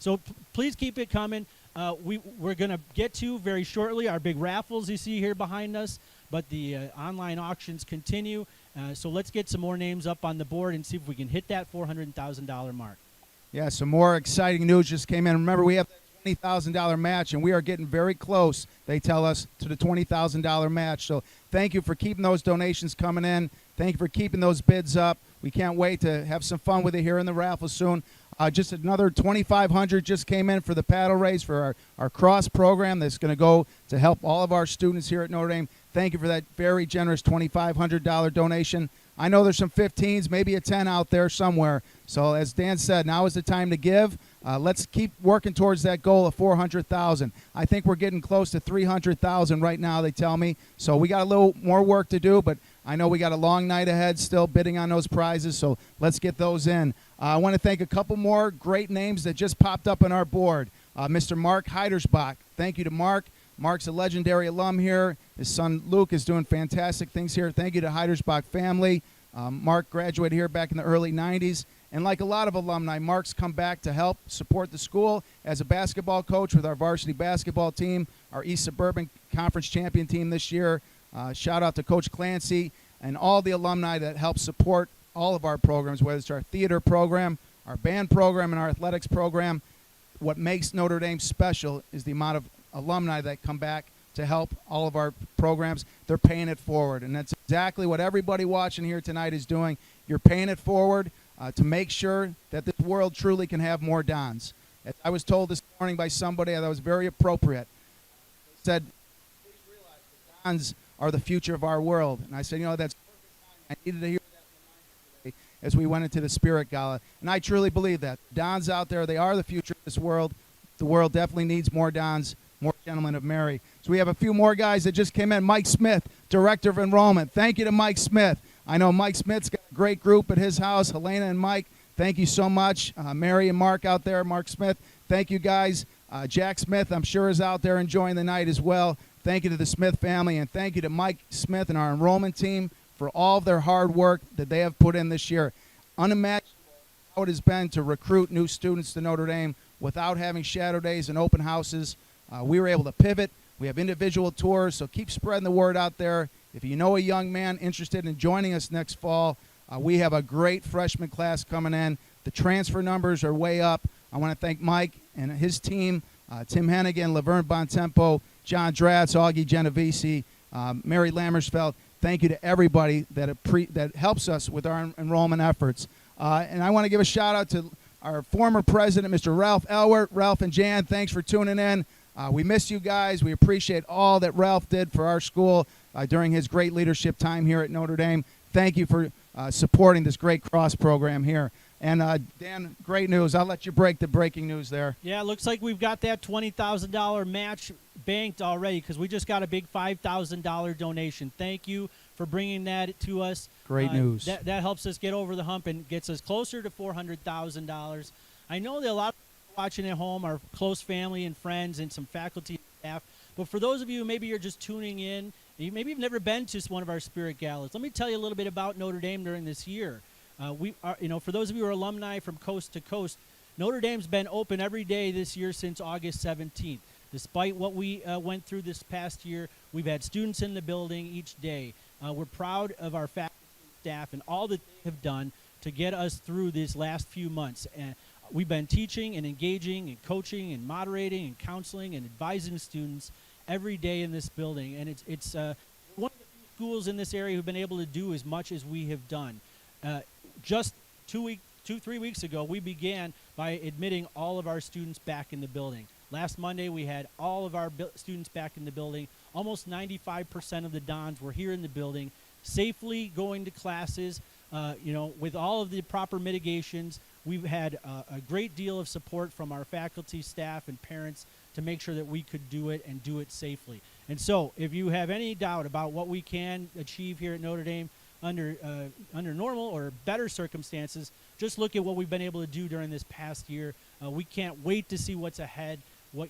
So please keep it coming. We're going to get to very shortly our big raffles you see here behind us, but the online auctions continue. So let's get some more names up on the board and see if we can hit that $400,000 mark. Yeah, some more exciting news just came in. Remember, we have that $20,000 match, and we are getting very close, they tell us, to the $20,000 match. So thank you for keeping those donations coming in. Thank you for keeping those bids up. We can't wait to have some fun with it here in the raffle soon. Just another $2,500 just came in for the paddle race for our cross program that's going to go to help all of our students here at Notre Dame. Thank you for that very generous $2,500 donation. I know there's some 15s, maybe a 10 out there somewhere. So as Dan said, now is the time to give. Let's keep working towards that goal of $400,000. I think we're getting close to $300,000 right now, they tell me. So we got a little more work to do, but I know we got a long night ahead still bidding on those prizes, so let's get those in. I want to thank a couple more great names that just popped up on our board. Mr. Mark Heidersbach. Thank you to Mark. Mark's a legendary alum here. His son Luke is doing fantastic things here. Thank you to Heidersbach family. Mark graduated here back in the early 90s. And like a lot of alumni, Mark's come back to help support the school as a basketball coach with our varsity basketball team, our East Suburban Conference champion team this year. Shout out to Coach Clancy and all the alumni that help support all of our programs, whether it's our theater program, our band program, and our athletics program. What makes Notre Dame special is the amount of alumni that come back to help all of our programs. They're paying it forward, and that's exactly what everybody watching here tonight is doing. You're paying it forward to make sure that this world truly can have more Dons. As I was told this morning by somebody that was very appropriate. They said, please realize that Dons are the future of our world. And I said, that's perfect time. I needed to hear that today as we went into the Spirit Gala. And I truly believe that. Dons out there, they are the future of this world. The world definitely needs more Dons, more Gentlemen of Mary. So we have a few more guys that just came in. Mike Smith, Director of Enrollment. Thank you to Mike Smith. I know Mike Smith's got a great group at his house. Helena and Mike, thank you so much. Mary and Mark out there, Mark Smith, thank you guys. Jack Smith, I'm sure, is out there enjoying the night as well. Thank you to the Smith family, and thank you to Mike Smith and our enrollment team for all of their hard work that they have put in this year. Unimaginable how it has been to recruit new students to Notre Dame without having shadow days and open houses. We were able to pivot. We have individual tours, so keep spreading the word out there. If you know a young man interested in joining us next fall, we have a great freshman class coming in. The transfer numbers are way up. I want to thank Mike and his team, Tim Hennigan, Laverne Bontempo, John Dratz, Augie Genovese, Mary Lammersfeld. Thank you to everybody that helps us with our enrollment efforts. And I want to give a shout-out to our former president, Mr. Ralph Elwert. Ralph and Jan, thanks for tuning in. We miss you guys. We appreciate all that Ralph did for our school during his great leadership time here at Notre Dame. Thank you for supporting this great cross program here. And, Dan, great news. I'll let you break the breaking news there. Yeah, it looks like we've got that $20,000 match banked already because we just got a big $5,000 donation. Thank you for bringing that to us. Great news. That helps us get over the hump and gets us closer to $400,000. I know that a lot of people watching at home are close family and friends and some faculty and staff. But for those of you, maybe you're just tuning in, maybe you've never been to one of our Spirit Galas. Let me tell you a little bit about Notre Dame during this year. We are, for those of you who are alumni from coast to coast, Notre Dame's been open every day this year since August 17th. Despite what we went through this past year, we've had students in the building each day. We're proud of our faculty and staff and all that they have done to get us through these last few months. And we've been teaching and engaging and coaching and moderating and counseling and advising students every day in this building. And it's one of the few schools in this area who've been able to do as much as we have done. Just 3 weeks ago, we began by admitting all of our students back in the building. Last Monday, we had all of our students back in the building. Almost 95% of the Dons were here in the building, safely going to classes, with all of the proper mitigations. We've had a great deal of support from our faculty, staff, and parents to make sure that we could do it and do it safely. And so, if you have any doubt about what we can achieve here at Notre Dame under normal or better circumstances, just look at what we've been able to do during this past year. We can't wait to see what's ahead.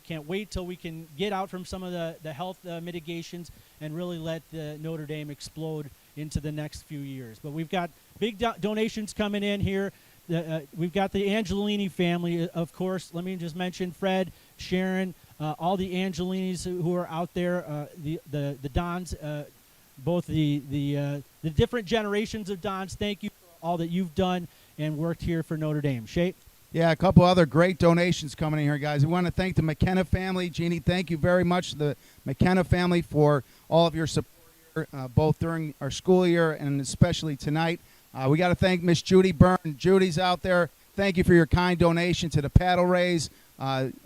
Can't wait till we can get out from some of the health mitigations and really let Notre Dame explode into the next few years. But we've got big donations coming in here. We've got the Angelini family, of course. Let me just mention Fred, Sharon, all the Angelinis who are out there, the Dons, both the different generations of Dons. Thank you for all that you've done and worked here for Notre Dame. Shay? Yeah, a couple other great donations coming in here, guys. We want to thank the McKenna family. Jeannie, thank you very much to the McKenna family for all of your support here, both during our school year and especially tonight. We got to thank Miss Judy Byrne. Judy's out there. Thank you for your kind donation to the paddle raise.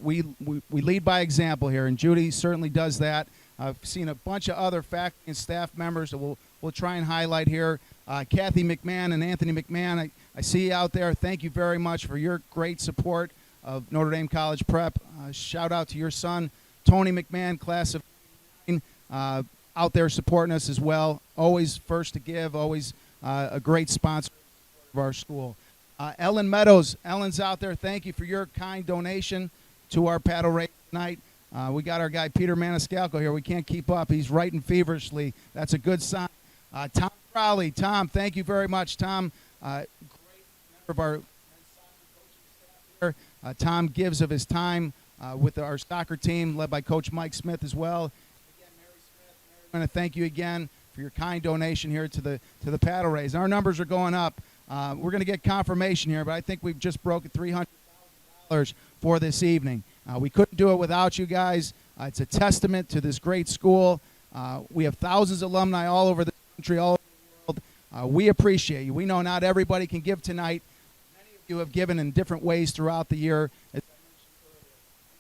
We lead by example here, and Judy certainly does that. I've seen a bunch of other faculty and staff members that we'll try and highlight here. Kathy McMahon and Anthony McMahon, I see you out there. Thank you very much for your great support of Notre Dame College Prep. Shout out to your son, Tony McMahon, class of 9, out there supporting us as well. Always first to give, always a great sponsor of our school. Ellen Meadows, Ellen's out there. Thank you for your kind donation to our paddle race tonight. We got our guy Peter Maniscalco here. We can't keep up. He's writing feverishly. That's a good sign. Tom Crowley. Tom, thank you very much. Tom, great member of our soccer coaching staff here. Tom gives of his time with our soccer team, led by Coach Mike Smith as well. Again, Mary Smith, I want to thank you again for your kind donation here to the paddle raise. Our numbers are going up. We're going to get confirmation here, but I think we've just broken $300,000 for this evening. We couldn't do it without you guys. It's a testament to this great school. We have thousands of alumni all over the country, all over the world. We appreciate you. We know not everybody can give tonight. Many of you have given in different ways throughout the year. As I mentioned earlier,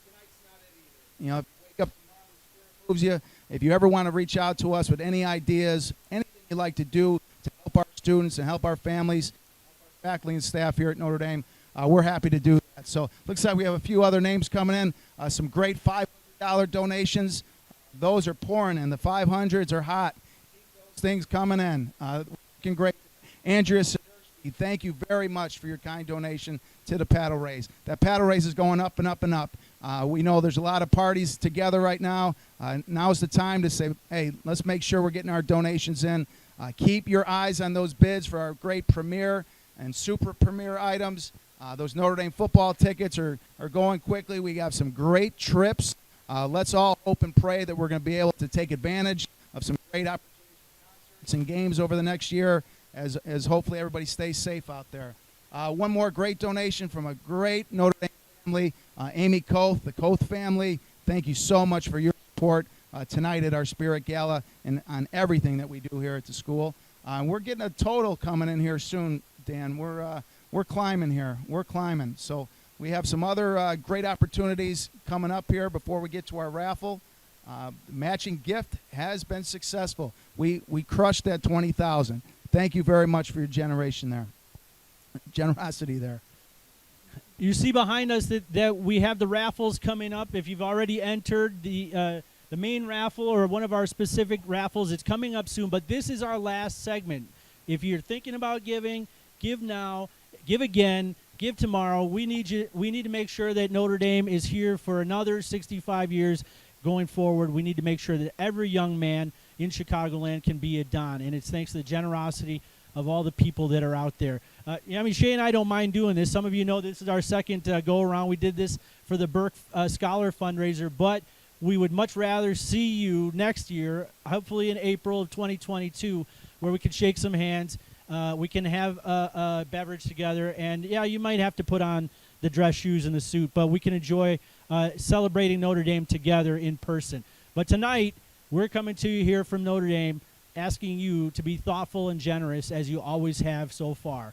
tonight's not it either. You know, if you wake up tomorrow and the Spirit moves you, if you ever want to reach out to us with any ideas, anything you'd like to do to help our students and help our families, help our faculty and staff here at Notre Dame, we're happy to do that. So looks like we have a few other names coming in. Some great $500 donations. Those are pouring in. The 500s are hot. Those things coming in. Looking great. Andrea Sidursky, thank you very much for your kind donation to the paddle raise. That paddle raise is going up and up and up. We know there's a lot of parties together right now. Now's the time to say, hey, let's make sure we're getting our donations in. Keep your eyes on those bids for our great premier and super premier items. Those Notre Dame football tickets are going quickly. We have some great trips. Let's all hope and pray that we're going to be able to take advantage of some great opportunities for concerts and games over the next year as hopefully everybody stays safe out there. One more great donation from a great Notre Dame family, Amy Koth, the Koth family. Thank you so much for your support tonight at our Spirit Gala and on everything that we do here at the school. We're getting a total coming in here soon, Dan. We're climbing here. We're climbing. So we have some other great opportunities coming up here before we get to our raffle. The matching gift has been successful. We crushed that $20,000. Thank you very much for your generosity there. You see behind us that we have the raffles coming up. If you've already entered, the the main raffle or one of our specific raffles. It's coming up soon, but this is our last segment. If you're thinking about giving, give now, give again, give tomorrow. We need you. We need to make sure that Notre Dame is here for another 65 years going forward. We need to make sure that every young man in Chicagoland can be a Don, and it's thanks to the generosity of all the people that are out there. Shay and I don't mind doing this. Some of you know this is our second go-around. We did this for the Burke Scholar fundraiser, but we would much rather see you next year, hopefully in April of 2022, where we can shake some hands. We can have a beverage together, and yeah, you might have to put on the dress shoes and the suit, but we can enjoy celebrating Notre Dame together in person. But tonight, we're coming to you here from Notre Dame, asking you to be thoughtful and generous as you always have so far.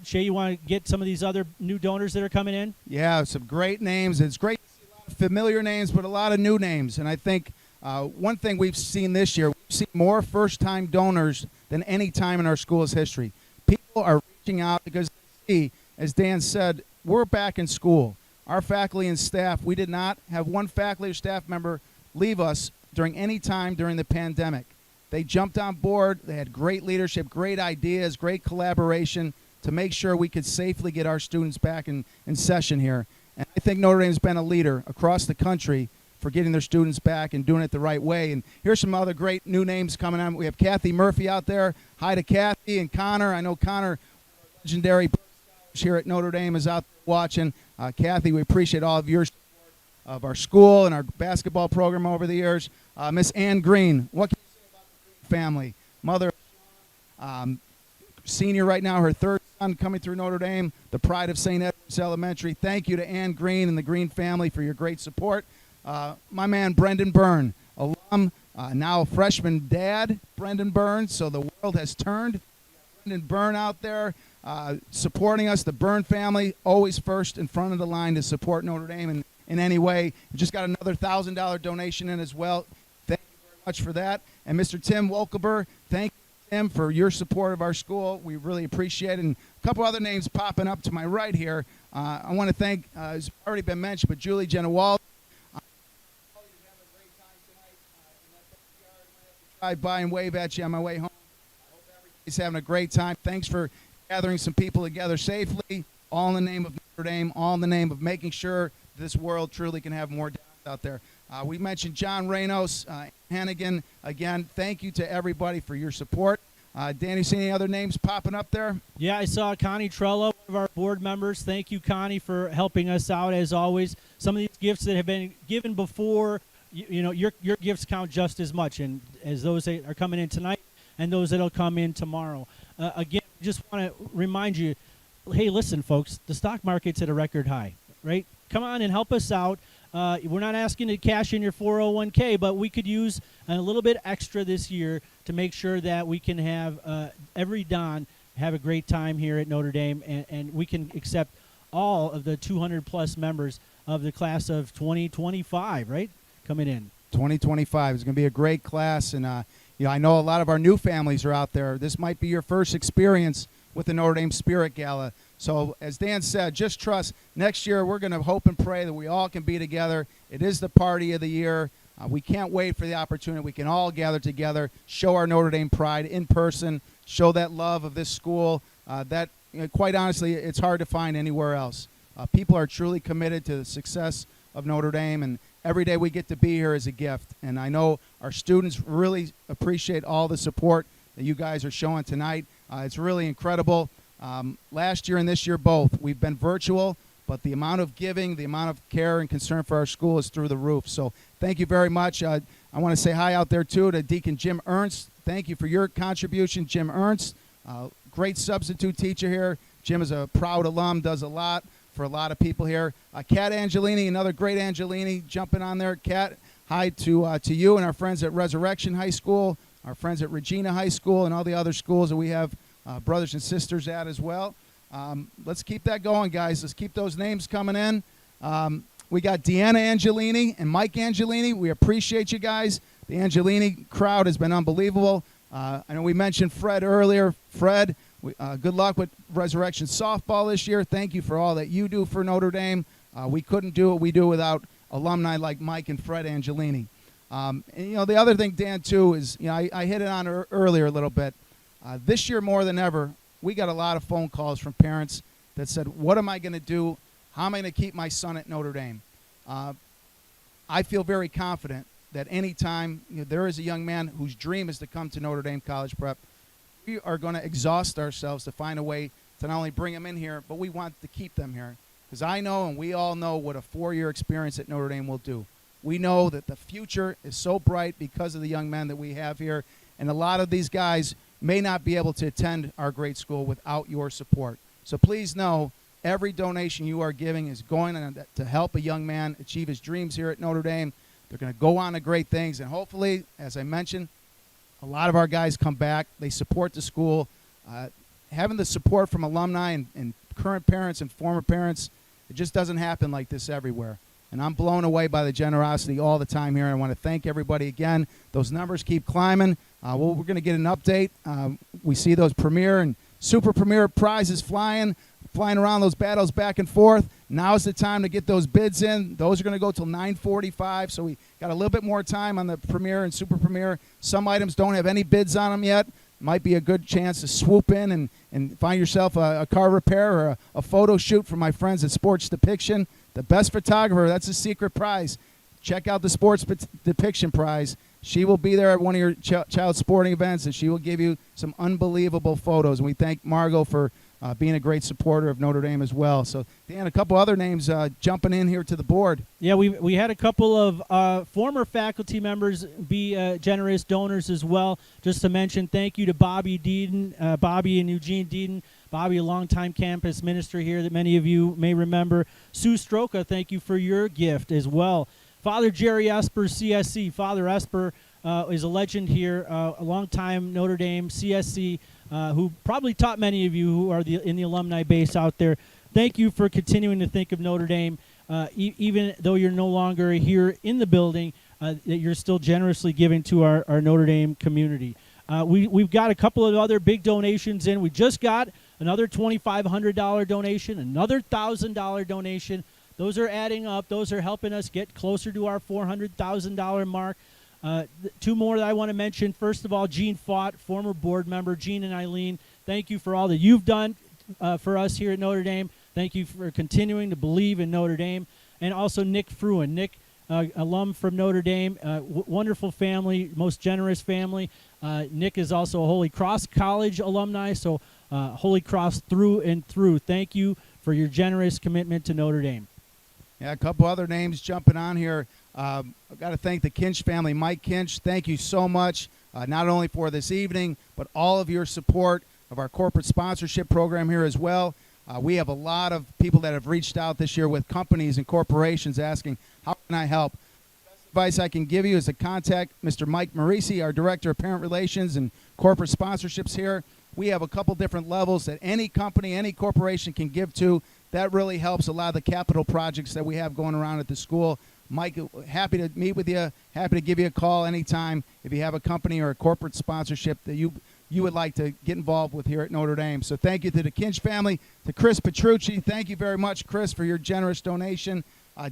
Shay, you want to get some of these other new donors that are coming in? Yeah, some great names. It's great to see a lot of familiar names, but a lot of new names. And I think one thing we've seen this year, we've seen more first-time donors than any time in our school's history. People are reaching out because they see, as Dan said, we're back in school. Our faculty and staff, we did not have one faculty or staff member leave us during any time during the pandemic. They jumped on board. They had great leadership, great ideas, great collaboration to make sure we could safely get our students back in session here. And I think Notre Dame has been a leader across the country for getting their students back and doing it the right way. And here's some other great new names coming on. We have Kathy Murphy out there. Hi to Kathy and Connor. I know Connor, legendary here at Notre Dame, is out there watching. Kathy, we appreciate all of your support of our school and our basketball program over the years. Miss Ann Green, what can you say about the Green family? Mother, senior right now, her third son coming through Notre Dame, the pride of St. Edward's Elementary. Thank you to Ann Green and the Green family for your great support. My man, Brendan Byrne, alum, now a freshman dad, Brendan Byrne, so the world has turned. Brendan Byrne out there supporting us, the Byrne family, always first in front of the line to support Notre Dame in any way. We just got another $1,000 donation in as well. Thank you very much for that. And Mr. Tim Wolkeber, thank you, Tim, for your support of our school. We really appreciate it. And a couple other names popping up to my right here. I want to thank, it's already been mentioned, but Julie Genowald. Drive by and wave at you on my way home. I hope everybody's having a great time. Thanks for gathering some people together safely, all in the name of Notre Dame, all in the name of making sure this world truly can have more Dons out there. We mentioned John Reynos, Hannigan. Again, thank you to everybody for your support. Danny, see any other names popping up there? Yeah, I saw Connie Trello, one of our board members. Thank you, Connie, for helping us out as always. Some of these gifts that have been given before, you know, your gifts count just as much, and as those that are coming in tonight and those that'll come in tomorrow. Again, just want to remind you, hey, listen, folks, the stock market's at a record high, right? Come on and help us out. We're not asking to cash in your 401k, but we could use a little bit extra this year to make sure that we can have every Don have a great time here at Notre Dame, and we can accept all of the 200-plus members of the class of 2025, right, coming in. 2025 is going to be a great class, and I know a lot of our new families are out there. This might be your first experience with the Notre Dame Spirit Gala. So as Dan said, just trust. Next year we're going to hope and pray that we all can be together. It is the party of the year. We can't wait for the opportunity. We can all gather together, show our Notre Dame pride in person, show that love of this school that, quite honestly, it's hard to find anywhere else. People are truly committed to the success of Notre Dame, and every day we get to be here is a gift. And I know our students really appreciate all the support that you guys are showing tonight. It's really incredible. Last year and this year both, we've been virtual, but the amount of giving, the amount of care and concern for our school is through the roof. So thank you very much. I want to say hi out there, too, to Deacon Jim Ernst. Thank you for your contribution, Jim Ernst. Great substitute teacher here. Jim is a proud alum, does a lot for a lot of people here. Kat Angelini, another great Angelini, jumping on there. Kat, hi to you and our friends at Resurrection High School, our friends at Regina High School, and all the other schools that we have brothers and sisters at as well. Let's keep that going, guys. Let's keep those names coming in. We got Deanna Angelini and Mike Angelini. We appreciate you guys. The Angelini crowd has been unbelievable. I know we mentioned Fred earlier. Fred, good luck with Resurrection Softball this year. Thank you for all that you do for Notre Dame. We couldn't do what we do without alumni like Mike and Fred Angelini. And, the other thing, Dan, too, is, I hit it on earlier a little bit. This year more than ever, we got a lot of phone calls from parents that said, what am I going to do? How am I going to keep my son at Notre Dame? I feel very confident that any time there is a young man whose dream is to come to Notre Dame College Prep, we are going to exhaust ourselves to find a way to not only bring them in here, but we want to keep them here. Because I know, and we all know, what a 4-year experience at Notre Dame will do. We know that the future is so bright because of the young men that we have here, and a lot of these guys may not be able to attend our great school without your support. So please know, every donation you are giving is going to help a young man achieve his dreams here at Notre Dame. They're going to go on to great things, and hopefully, as I mentioned, a lot of our guys come back. They support the school. Having the support from alumni and current parents and former parents, it just doesn't happen like this everywhere. And I'm blown away by the generosity all the time here. And I want to thank everybody again. Those numbers keep climbing. We're going to get an update. We see those premier and super premier prizes flying around, those battles back and forth. Now's the time to get those bids in. Those are going to go till 9:45, so we got a little bit more time on the premier and super premier. Some items don't have any bids on them yet. Might be a good chance to swoop in and find yourself a car repair or a photo shoot from my friends at Sports Depiction. The best photographer, that's a secret prize. Check out the Sports Depiction prize. She will be there at one of your child sporting events, and she will give you some unbelievable photos. And we thank Margot for being a great supporter of Notre Dame as well. So, Dan, a couple other names jumping in here to the board. Yeah, we had a couple of former faculty members be generous donors as well. Just to mention, thank you to Bobby Deeden, Bobby and Eugene Deeden. Bobby, a longtime campus minister here that many of you may remember. Sue Stroka, thank you for your gift as well. Father Jerry Esper, CSC. Father Esper is a legend here, a longtime Notre Dame CSC, who probably taught many of you who are in the alumni base out there. Thank you for continuing to think of Notre Dame, even though you're no longer here in the building, that you're still generously giving to our Notre Dame community. We've got a couple of other big donations in. We just got another $2,500 donation, another $1,000 donation. Those are adding up. Those are helping us get closer to our $400,000 mark. Two more that I want to mention. First of all, Gene Fott, former board member. Gene and Eileen, thank you for all that you've done for us here at Notre Dame. Thank you for continuing to believe in Notre Dame. And also Nick Fruin. Nick, alum from Notre Dame, wonderful family, most generous family. Nick is also a Holy Cross College alumni, so Holy Cross through and through. Thank you for your generous commitment to Notre Dame. Yeah, a couple other names jumping on here. I've got to thank the Kinch family. Mike Kinch, thank you so much, not only for this evening, but all of your support of our corporate sponsorship program here as well. We have a lot of people that have reached out this year with companies and corporations asking, how can I help? The best advice I can give you is to contact Mr. Mike Marisi, our Director of Parent Relations and Corporate Sponsorships here. We have a couple different levels that any company, any corporation can give to. That really helps a lot of the capital projects that we have going around at the school. Mike, happy to meet with you, happy to give you a call anytime if you have a company or a corporate sponsorship that you would like to get involved with here at Notre Dame. So thank you to the Kinch family, to Chris Petrucci. Thank you very much, Chris, for your generous donation.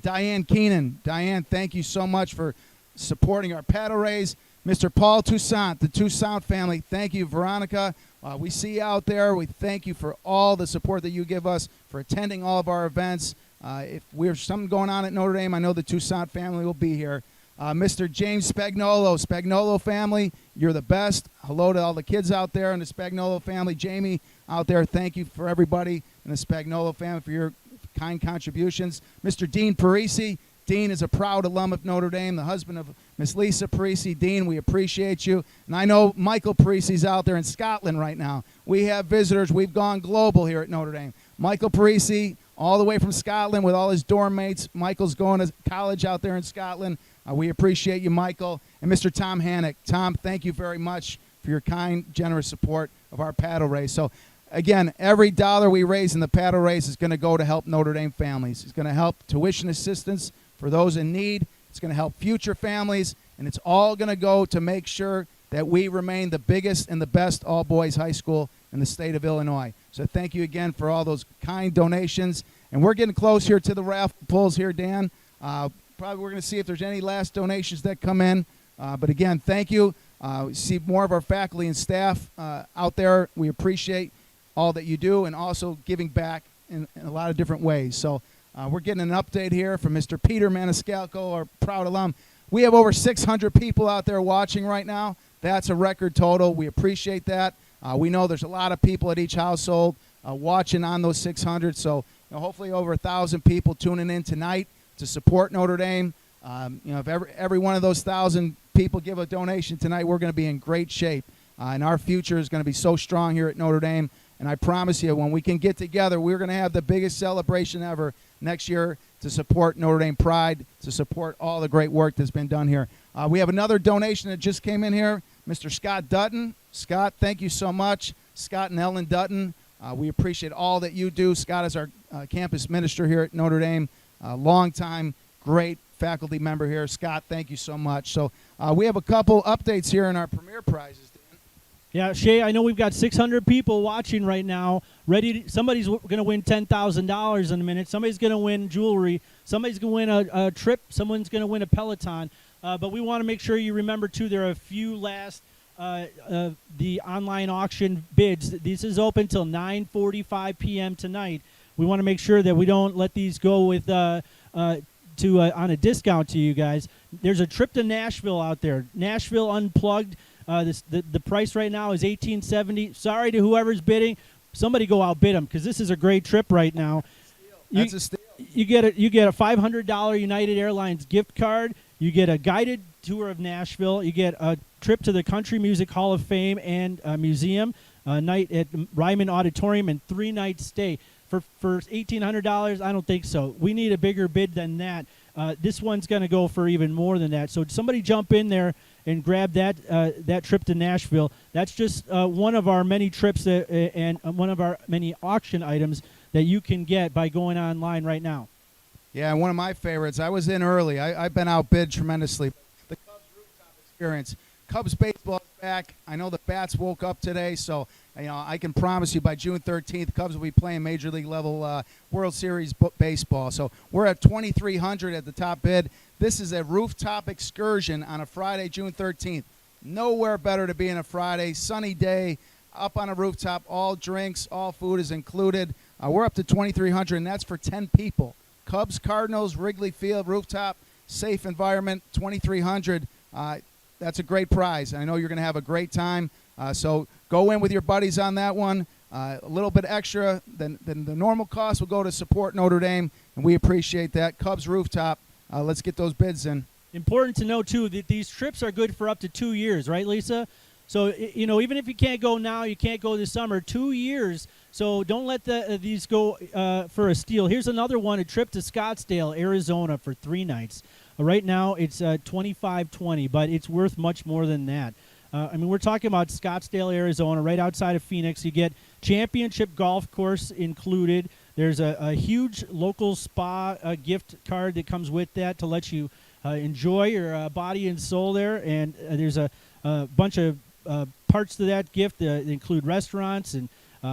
Diane Keenan. Diane, thank you so much for supporting our paddle raise. Mr. Paul Toussaint, the Toussaint family, thank you. Veronica, we see you out there. We thank you for all the support that you give us, for attending all of our events. If there's something going on at Notre Dame, I know the Toussaint family will be here. Mr. James Spagnolo family, you're the best. Hello to all the kids out there in the Spagnolo family. Jamie out there, thank you for everybody in the Spagnolo family for your kind contributions. Mr. Dean Parisi. Dean is a proud alum of Notre Dame, the husband of Miss Lisa Parisi. Dean, we appreciate you. And I know Michael Parisi's out there in Scotland right now. We have visitors. We've gone global here at Notre Dame. Michael Parisi, all the way from Scotland with all his dorm mates. Michael's going to college out there in Scotland. We appreciate you, Michael. And Mr. Tom Hannock. Tom, thank you very much for your kind, generous support of our paddle race. So, again, every dollar we raise in the paddle race is going to go to help Notre Dame families. It's going to help tuition assistance for those in need. It's going to help future families. And it's all going to go to make sure that we remain the biggest and the best all-boys high school in the state of Illinois. So thank you again for all those kind donations. And we're getting close here to the raffle pulls here, Dan. Probably we're going to see if there's any last donations that come in. But again, thank you. We see more of our faculty and staff out there. We appreciate all that you do and also giving back in a lot of different ways. So we're getting an update here from Mr. Peter Maniscalco, our proud alum. We have over 600 people out there watching right now. That's a record total. We appreciate that. We know there's a lot of people at each household watching on those 600. So hopefully over 1,000 people tuning in tonight to support Notre Dame. If every one of those 1,000 people give a donation tonight, we're going to be in great shape. And our future is going to be so strong here at Notre Dame. And I promise you, when we can get together, we're going to have the biggest celebration ever next year to support Notre Dame pride, to support all the great work that's been done here. We have another donation that just came in here, Mr. Scott Dutton. Scott, thank you so much. Scott and Ellen Dutton, we appreciate all that you do. Scott is our campus minister here at Notre Dame, long-time great faculty member here. Scott, thank you so much. So we have a couple updates here in our premier prizes. Yeah, Shay, I know we've got 600 people watching right now. Somebody's going to win $10,000 in a minute. Somebody's going to win jewelry. Somebody's going to win a trip. Someone's going to win a Peloton. But we want to make sure you remember, too, there are a few last the online auction bids. This is open till 9:45 p.m. tonight. We want to make sure that we don't let these go with on a discount to you guys. There's a trip to Nashville out there. Nashville Unplugged. The price right now is $1,870. Sorry to whoever's bidding. Somebody go outbid them because this is a great trip right now. That's a steal. You get a $500 United Airlines gift card. You get a guided tour of Nashville. You get a trip to the Country Music Hall of Fame and Museum, a night at Ryman Auditorium, and 3-night stay. For $1,800, I don't think so. We need a bigger bid than that. This one's going to go for even more than that. So somebody jump in there and grab that trip to Nashville. That's just one of our many trips and one of our many auction items that you can get by going online right now. Yeah, one of my favorites. I was in early. I've been outbid tremendously. The Cubs rooftop experience. Cubs baseball is back. I know the bats woke up today, so I can promise you by June 13th, Cubs will be playing Major League level World Series baseball. So we're at $2,300 at the top bid. This is a rooftop excursion on a Friday, June 13th. Nowhere better to be on a Friday, sunny day, up on a rooftop. All drinks, all food is included. We're up to $2,300, and that's for 10 people. Cubs, Cardinals, Wrigley Field, rooftop, safe environment, $2,300. That's a great prize. I know you're going to have a great time. So go in with your buddies on that one. A little bit extra than the normal cost will go to support Notre Dame, and we appreciate that. Cubs rooftop. Let's get those bids in. Important to know, too, that these trips are good for up to 2 years, right, Lisa? So, even if you can't go now, you can't go this summer, 2 years. So don't let these go for a steal. Here's another one, a trip to Scottsdale, Arizona for 3 nights. Right now it's $2,520, but it's worth much more than that. We're talking about Scottsdale, Arizona, right outside of Phoenix. You get championship golf course included. There's a huge local spa gift card that comes with that to let you enjoy your body and soul there. And there's a bunch of parts to that gift that include restaurants. And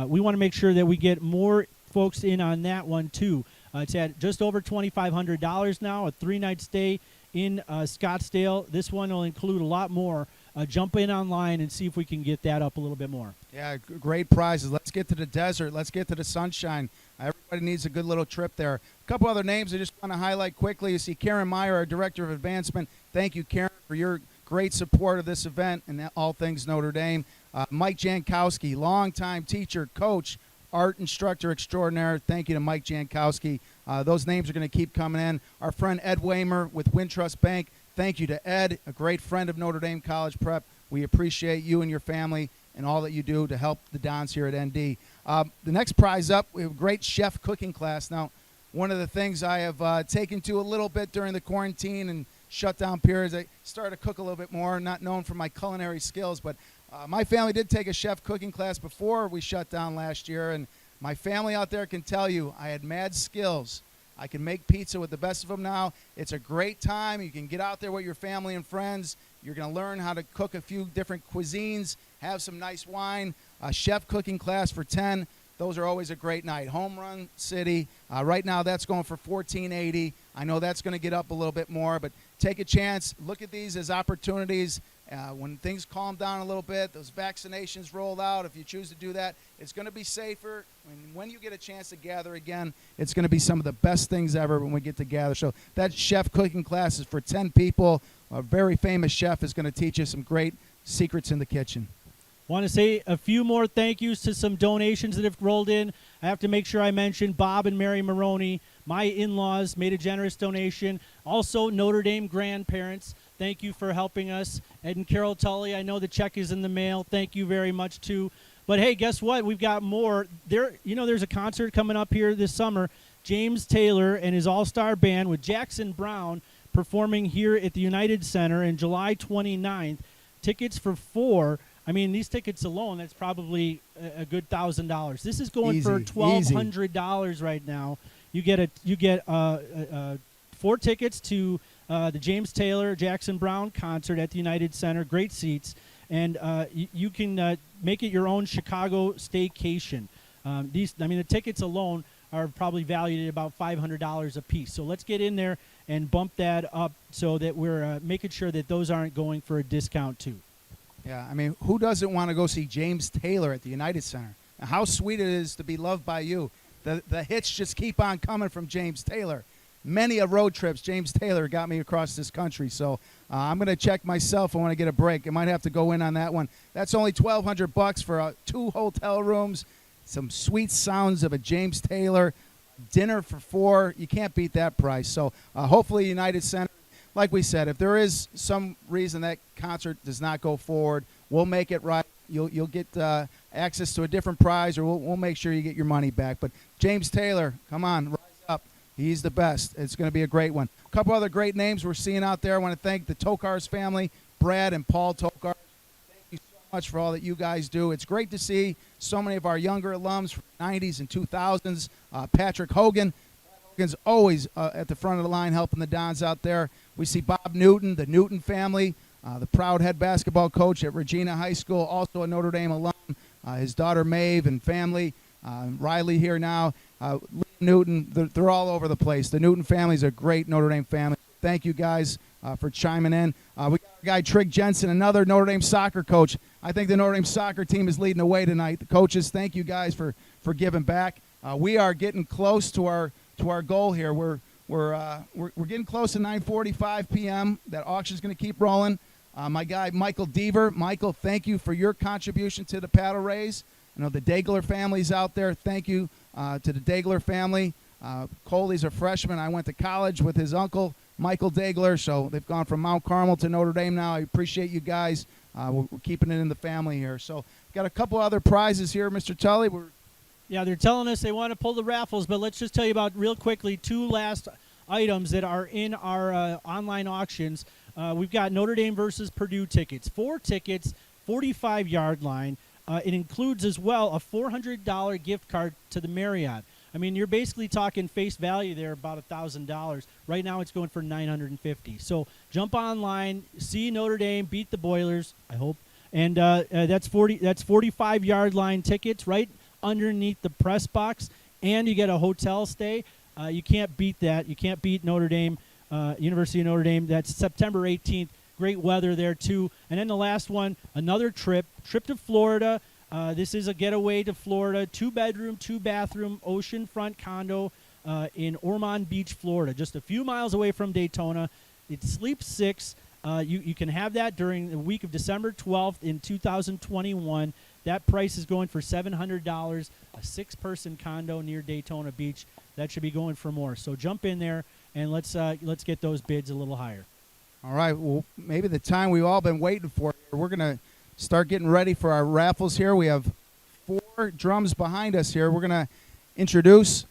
we want to make sure that we get more folks in on that one, too. It's at just over $2,500 now, a 3-night stay in Scottsdale. This one will include a lot more. Jump in online and see if we can get that up a little bit more. Yeah, great prizes. Let's get to the desert. Let's get to the sunshine. Everybody needs a good little trip there. A couple other names I just want to highlight quickly. You see Karen Meyer, our Director of Advancement. Thank you, Karen, for your great support of this event and all things Notre Dame. Mike Jankowski, longtime teacher, coach, art instructor extraordinaire. Thank you to Mike Jankowski. Those names are going to keep coming in. Our friend Ed Waymer with Wintrust Bank. Thank you to Ed, a great friend of Notre Dame College Prep. We appreciate you and your family and all that you do to help the Dons here at ND. The next prize up, we have a great chef cooking class. Now, one of the things I have taken to a little bit during the quarantine and shutdown periods, I started to cook a little bit more, not known for my culinary skills, but my family did take a chef cooking class before we shut down last year, and my family out there can tell you I had mad skills. I can make pizza with the best of them now. It's a great time. You can get out there with your family and friends. You're going to learn how to cook a few different cuisines, have some nice wine, a chef cooking class for 10. Those are always a great night. Home Run City. Right now that's going for $1,480. I know that's going to get up a little bit more, but take a chance. Look at these as opportunities. When things calm down a little bit, those vaccinations rolled out, if you choose to do that, it's going to be safer. And when you get a chance to gather again, it's going to be some of the best things ever when we get to gather. So that chef cooking class is for 10 people. A very famous chef is going to teach you some great secrets in the kitchen. Want to say a few more thank yous to some donations that have rolled in. I have to make sure I mention Bob and Mary Maroney. My in-laws made a generous donation. Also, Notre Dame grandparents, thank you for helping us. Ed and Carol Tully, I know the check is in the mail. Thank you very much, too. But, hey, guess what? We've got more. There's a concert coming up here this summer. James Taylor and his all-star band with Jackson Brown performing here at the United Center on July 29th. Tickets for 4. I mean, these tickets alone, that's probably a good $1,000. This is going for $1,200 right now. You get 4 tickets to the James Taylor Jackson Brown concert at the United Center. Great seats, and you can make it your own Chicago staycation. The tickets alone are probably valued at about $500 a piece. So let's get in there and bump that up so that we're making sure that those aren't going for a discount too. Yeah, I mean, who doesn't want to go see James Taylor at the United Center? And how sweet it is to be loved by you. The hits just keep on coming from James Taylor. Many a road trips, James Taylor got me across this country. So I'm going to check myself. I want to get a break. I might have to go in on that one. That's only $1,200 for 2 hotel rooms, some sweet sounds of a James Taylor, dinner for 4. You can't beat that price. So hopefully United Center. Like we said, if there is some reason that concert does not go forward, we'll make it right. You'll get access to a different prize, or we'll make sure you get your money back. But James Taylor, come on, rise up. He's the best. It's going to be a great one. A couple other great names we're seeing out there. I want to thank the Tokars family, Brad and Paul Tokar. Thank you so much for all that you guys do. It's great to see so many of our younger alums from the 90s and 2000s. Patrick Hogan. Hogan's always at the front of the line helping the Dons out there. We see Bob Newton, the Newton family, the proud head basketball coach at Regina High School, also a Notre Dame alum, his daughter Maeve and family, Riley here now, Newton, they're all over the place. The Newton family is a great Notre Dame family. Thank you guys for chiming in. We got our guy Trig Jensen, another Notre Dame soccer coach. I think the Notre Dame soccer team is leading the way tonight. The coaches, thank you guys for giving back. We are getting close to our goal here. We're getting close to 9:45 p.m. That auction's going to keep rolling. My guy Michael Deaver. Michael, thank you for your contribution to the paddle raise. I know the Dagler family's out there. Thank you to the Dagler family. Coley's a freshman. I went to college with his uncle, Michael Dagler, so they've gone from Mount Carmel to Notre Dame now. I appreciate you guys. We're keeping it in the family here. So got a couple other prizes here, Mr. Tully. Yeah, they're telling us they want to pull the raffles, but let's just tell you about real quickly 2 last items that are in our online auctions. We've got Notre Dame versus Purdue tickets. 4 tickets, 45-yard line. It includes as well a $400 gift card to the Marriott. I mean, you're basically talking face value there about $1,000. Right now it's going for $950. So jump online, see Notre Dame beat the Boilers, I hope. And that's 45-yard line tickets right underneath the press box, and you get a hotel stay. You can't beat that. You can't beat Notre Dame, University of Notre Dame. That's September 18th. Great weather there, too. And then the last one, another trip to Florida. This is a getaway to Florida, 2-bedroom, 2-bathroom, oceanfront condo in Ormond Beach, Florida, just a few miles away from Daytona. It sleeps 6. You can have that during the week of December 12th in 2021. That price is going for $700, a 6-person condo near Daytona Beach. That should be going for more. So jump in there and let's get those bids a little higher. All right. Well, maybe the time we've all been waiting for. We're going to start getting ready for our raffles here. We have 4 drums behind us here. We're going to introduce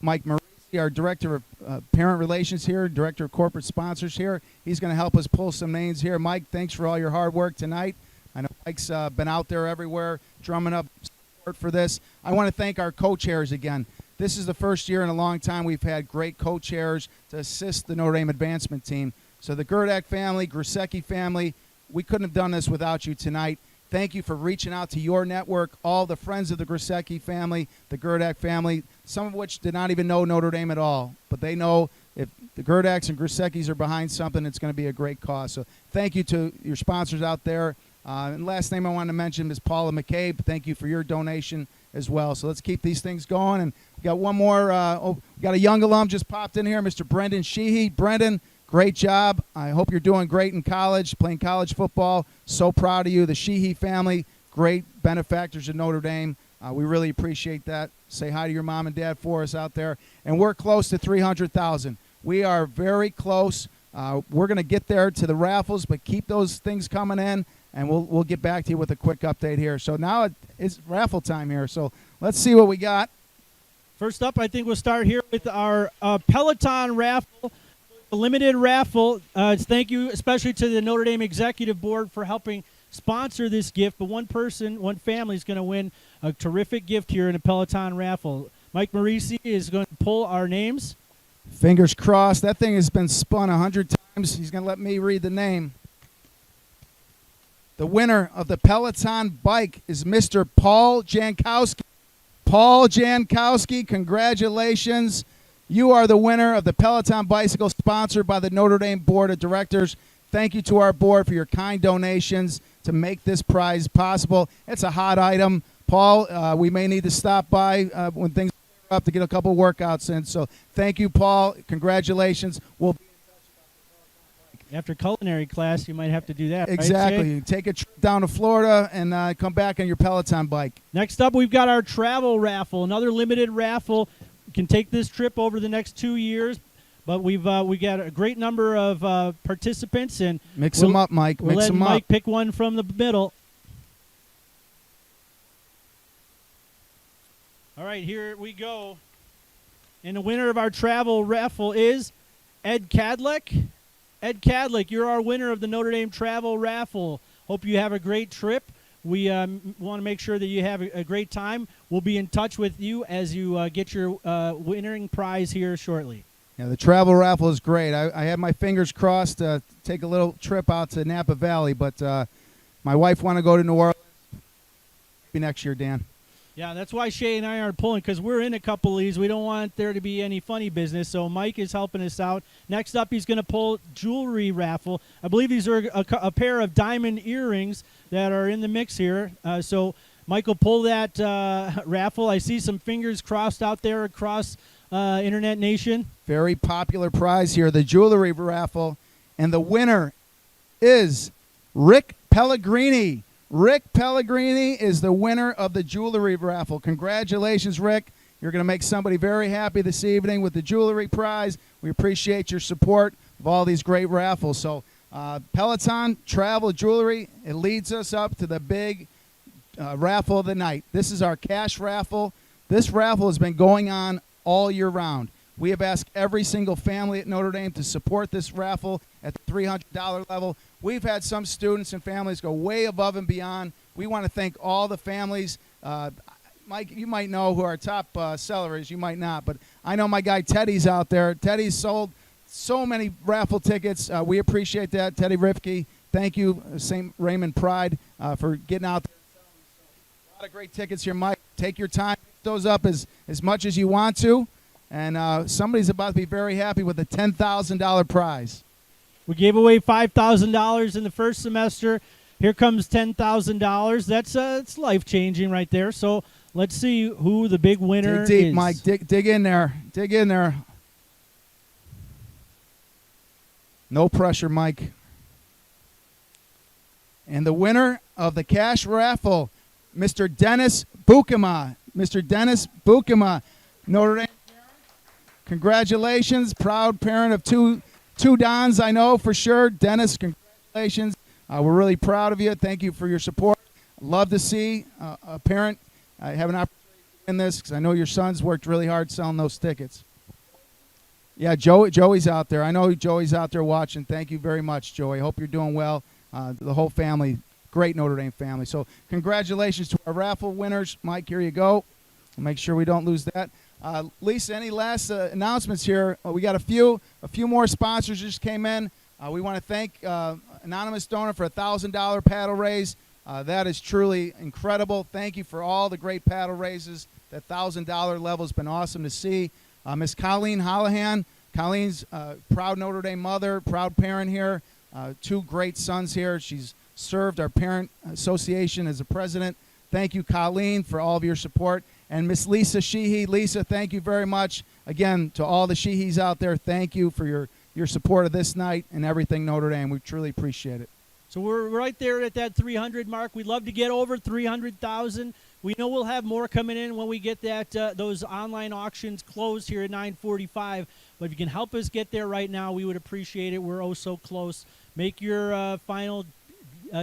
Mike Marisi, our Director of Parent Relations here, Director of Corporate Sponsors here. He's going to help us pull some names here. Mike, thanks for all your hard work tonight. I know Mike's been out there everywhere drumming up support for this. I want to thank our co-chairs again. This is the first year in a long time we've had great co-chairs to assist the Notre Dame advancement team. So the Gerdak family, Grusecki family, we couldn't have done this without you tonight. Thank you for reaching out to your network, all the friends of the Grusecki family, the Gerdak family, some of which did not even know Notre Dame at all, but they know if the Gerdaks and Griseckis are behind something, it's going to be a great cause. So thank you to your sponsors out there. And last name I want to mention is Paula McCabe. Thank you for your donation as well. So let's keep these things going. And we got one more. We got a young alum just popped in here, Mr. Brendan Sheehy. Brendan, great job. I hope you're doing great in college, playing college football. So proud of you. The Sheehy family, great benefactors of Notre Dame. We really appreciate that. Say hi to your mom and dad for us out there. And we're close to 300,000. We are very close. We're going to get there to the raffles, but keep those things coming in, and we'll get back to you with a quick update here. So now it's raffle time here. So let's see what we got. First up, I think we'll start here with our Peloton raffle, the limited raffle. Thank you especially to the Notre Dame Executive Board for helping sponsor this gift. But one person, one family is going to win a terrific gift here in a Peloton raffle. Mike Marisi is going to pull our names. Fingers crossed. That thing has been spun 100 times. He's going to let me read the name. The winner of the Peloton bike is Mr. Paul Jankowski. Paul Jankowski, congratulations. You are the winner of the Peloton bicycle sponsored by the Notre Dame Board of Directors. Thank you to our board for your kind donations to make this prize possible. It's a hot item. Paul, we may need to stop by when things are up to get a couple workouts in. So thank you, Paul. Congratulations. We'll After culinary class, you might have to do that. exactly. Right, Take a trip down to Florida and come back on your Peloton bike. Next up, we've got our travel raffle, another limited raffle. You can take this trip over the next 2 years, but we got a great number of participants, and Mix them up, Mike. We'll Mix let them up. Mike pick one from the middle. All right, here we go. And the winner of our travel raffle is Ed Cadlick. Ed Cadlick, you're our winner of the Notre Dame travel raffle. Hope you have a great trip. We want to make sure that you have a great time. We'll be in touch with you as you get your winning prize here shortly. Yeah, the travel raffle is great. I had my fingers crossed to take a little trip out to Napa Valley, but my wife want to go to New Orleans. Maybe next year, Dan. Yeah, that's why Shay and I aren't pulling, because we're in a couple of these. We don't want there to be any funny business, so Mike is helping us out. Next up, he's going to pull jewelry raffle. I believe these are a pair of diamond earrings that are in the mix here. So Mike will pull that raffle. I see some fingers crossed out there across Internet Nation. Very popular prize here, the jewelry raffle, and the winner is Rick Pellegrini. Rick Pellegrini is the winner of the jewelry raffle. Congratulations, Rick. You're going to make somebody very happy this evening with the jewelry prize. We appreciate your support of all these great raffles. So Peloton, travel, jewelry, it leads us up to the big raffle of the night. This is our cash raffle. This raffle has been going on all year round. We have asked every single family at Notre Dame to support this raffle at the $300 level. We've had some students and families go way above and beyond. We want to thank all the families. Mike, you might know who our top seller is. You might not. But I know my guy Teddy's out there. Teddy's sold so many raffle tickets. We appreciate that. Teddy Rifke, thank you, St. Raymond Pride, for getting out there. A lot of great tickets here, Mike. Take your time. Pick those up as much as you want to. And somebody's about to be very happy with the $10,000 prize. We gave away $5,000 in the first semester. Here comes $10,000. That's it's life-changing right there. So let's see who the big winner is. Dig deep, Mike. Dig in there. Dig in there. No pressure, Mike. And the winner of the cash raffle, Mr. Dennis Bukema. Mr. Dennis Bukema, Notre Dame. Congratulations, proud parent of two Dons, I know for sure. Dennis, congratulations. We're really proud of you. Thank you for your support. Love to see a parent have an opportunity in this, because I know your son's worked really hard selling those tickets. Yeah, Joey's out there. I know Joey's out there watching. Thank you very much, Joey. Hope you're doing well. The whole family, great Notre Dame family. So congratulations to our raffle winners. Mike, here you go. We'll make sure we don't lose that. Lisa, any last announcements here? We got a few more sponsors just came in. We want to thank anonymous donor for a $1,000 paddle raise. That is truly incredible. Thank you for all the great paddle raises. That $1,000 level has been awesome to see. Miss Colleen Hollahan, Colleen's proud Notre Dame mother, proud parent here, 2 great sons here. She's served our parent association as a president. Thank you, Colleen, for all of your support. And Miss Lisa Sheehy. Lisa, thank you very much. Again, to all the Sheehys out there, thank you for your support of this night and everything Notre Dame. We truly appreciate it. So we're right there at that 300 mark. We'd love to get over 300,000. We know we'll have more coming in when we get that those online auctions closed here at 9:45. But if you can help us get there right now, we would appreciate it. We're oh so close. Make your final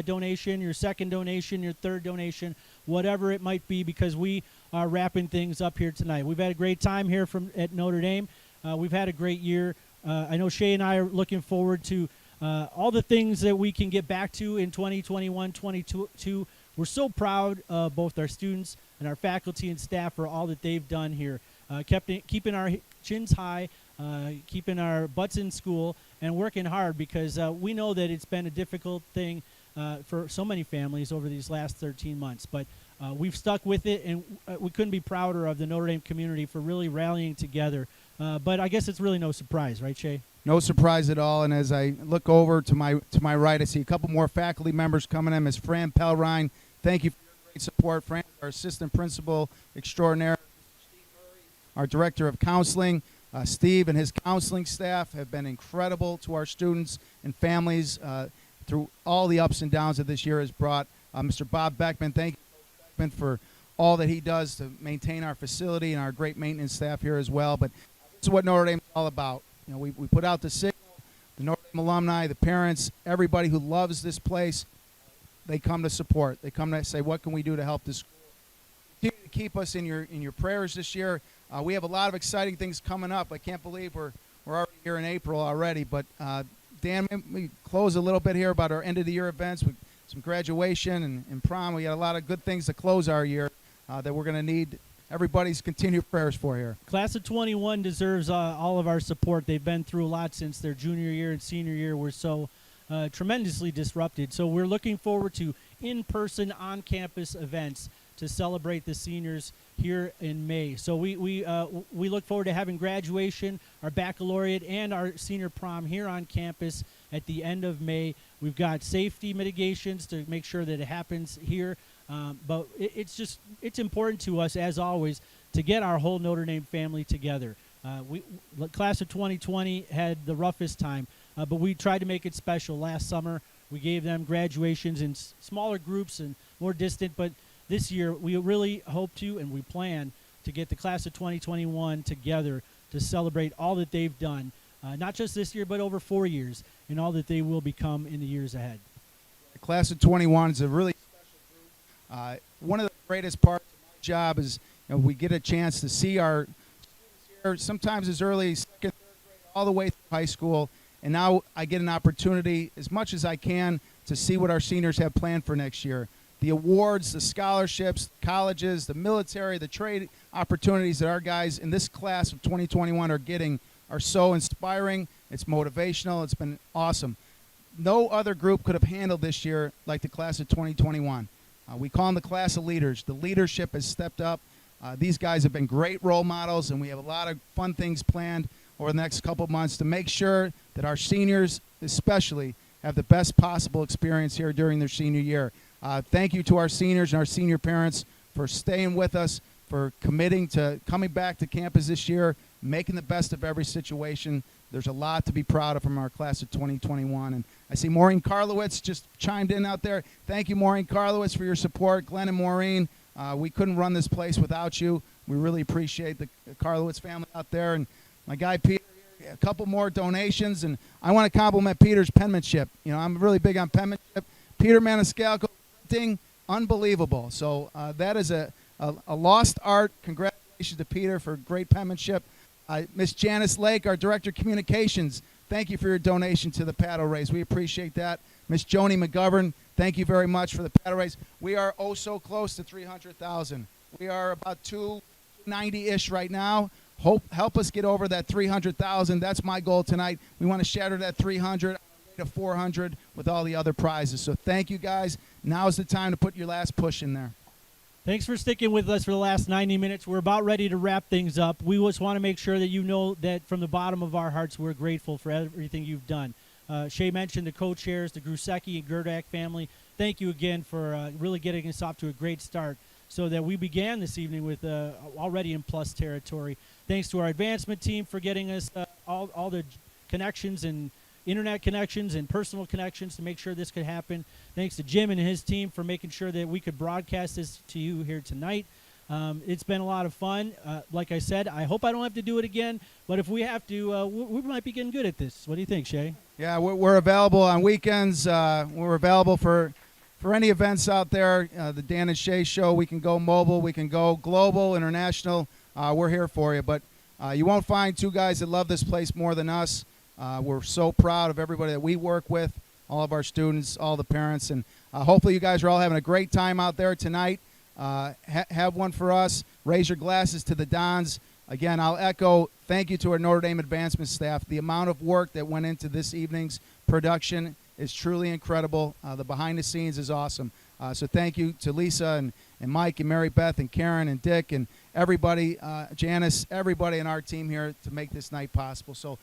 donation, your second donation, your third donation, whatever it might be, because we are wrapping things up here tonight. We've had a great time here at Notre Dame. We've had a great year. I know Shay and I are looking forward to all the things that we can get back to in 2021, 2022. We're so proud of both our students and our faculty and staff for all that they've done here, keeping our chins high, keeping our butts in school, and working hard, because we know that it's been a difficult thing for so many families over these last 13 months. But we've stuck with it, and we couldn't be prouder of the Notre Dame community for really rallying together. But I guess it's really no surprise, right, Shay? No surprise at all. And as I look over to my right, I see a couple more faculty members coming in. Ms. Fran Pellrine, thank you for your great support. Fran, our assistant principal extraordinaire. Steve Murray, our director of counseling. Steve and his counseling staff have been incredible to our students and families through all the ups and downs that this year has brought. Mr. Bob Beckman, thank you, Coach Beckman, for all that he does to maintain our facility and our great maintenance staff here as well. But this is what Notre Dame is all about. You know, we put out the signal, the Notre Dame alumni, the parents, everybody who loves this place, they come to support. They come to say, what can we do to help this school? Continue to keep us in your prayers this year. We have a lot of exciting things coming up. I can't believe we're already here in April already. But Dan, we close a little bit here about our end of the year events with some graduation and prom. We got a lot of good things to close our year that we're going to need everybody's continued prayers for here. Class of 21 deserves all of our support. They've been through a lot since their junior year and senior year were so tremendously disrupted. So we're looking forward to in-person, on-campus events to celebrate the seniors here in May. So we look forward to having graduation, our baccalaureate, and our senior prom here on campus at the end of May. We've got safety mitigations to make sure that it happens here. But it's important to us, as always, to get our whole Notre Dame family together. The class of 2020 had the roughest time, but we tried to make it special. Last summer, we gave them graduations in smaller groups and more distant, but this year we really hope to, and we plan to get the class of 2021 together to celebrate all that they've done, not just this year, but over 4 years, and all that they will become in the years ahead. The class of 21 is a really special group. One of the greatest parts of my job is we get a chance to see our students here, sometimes as early as second, third grade, all the way through high school. And now I get an opportunity, as much as I can, to see what our seniors have planned for next year. The awards, the scholarships, colleges, the military, the trade opportunities that our guys in this class of 2021 are getting are so inspiring. It's motivational. It's been awesome. No other group could have handled this year like the class of 2021. We call them the class of leaders. The leadership has stepped up. These guys have been great role models, and we have a lot of fun things planned over the next couple of months to make sure that our seniors especially have the best possible experience here during their senior year. Thank you to our seniors and our senior parents for staying with us, for committing to coming back to campus this year, making the best of every situation. There's a lot to be proud of from our class of 2021. And I see Maureen Karlowitz just chimed in out there. Thank you, Maureen Karlowitz, for your support. Glenn and Maureen, we couldn't run this place without you. We really appreciate the Karlowitz family out there. And my guy Peter, a couple more donations. And I want to compliment Peter's penmanship. You know, I'm really big on penmanship. Peter Maniscalco, unbelievable. So that is a lost art. Congratulations to Peter for great penmanship. Miss Janice Lake, our Director of Communications, thank you for your donation to the paddle race. We appreciate that. Miss Joni McGovern, thank you very much for the paddle race. We are oh so close to 300,000. We are about 290-ish right now. Help us get over that 300,000. That's my goal tonight. We want to shatter that 300 to 400 with all the other prizes. So thank you guys. Now is the time to put your last push in there. Thanks for sticking with us for the last 90 minutes. We're about ready to wrap things up. We just want to make sure that you know that from the bottom of our hearts, we're grateful for everything you've done. Shay mentioned the co-chairs, the Grusecki and Gerdak family. Thank you again for really getting us off to a great start so that we began this evening with already in plus territory. Thanks to our advancement team for getting us all the connections and internet connections and personal connections to make sure this could happen. Thanks to Jim and his team for making sure that we could broadcast this to you here tonight. It's been a lot of fun. Like I said, I hope I don't have to do it again, but if we have to, we might be getting good at this. What do you think, Shay? Yeah, we're available on weekends. We're available for any events out there. The Dan and Shay Show, we can go mobile, we can go global, international. We're here for you. But you won't find two guys that love this place more than us. We're so proud of everybody that we work with, all of our students, all the parents, and hopefully you guys are all having a great time out there tonight. Have one for us. Raise your glasses to the Dons. Again, I'll echo thank you to our Notre Dame advancement staff. The amount of work that went into this evening's production is truly incredible. The behind the scenes is awesome. So thank you to Lisa and Mike and Mary Beth and Karen and Dick and everybody, Janice, everybody in our team here to make this night possible. So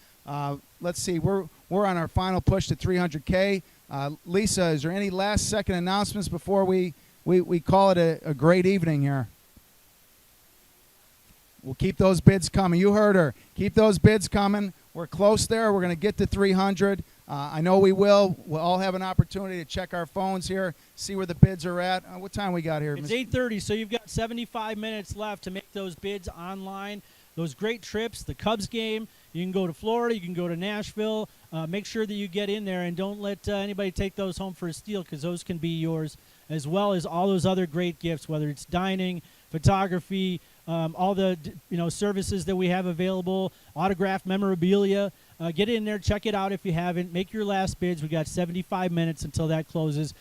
let's see, we're on our final push to 300K. Lisa, is there any last second announcements before we call it a great evening here? We'll keep those bids coming. You heard her. Keep those bids coming. We're close there. We're going to get to 300. I know we will. We'll all have an opportunity to check our phones here, see where the bids are at. What time we got here? It's 8:30, so you've got 75 minutes left to make those bids online. Those great trips, the Cubs game. You can go to Florida. You can go to Nashville. Make sure that you get in there and don't let anybody take those home for a steal because those can be yours, as well as all those other great gifts, whether it's dining, photography, all the services that we have available, autographed memorabilia. Get in there, check it out if you haven't. Make your last bids. We got 75 minutes until that closes.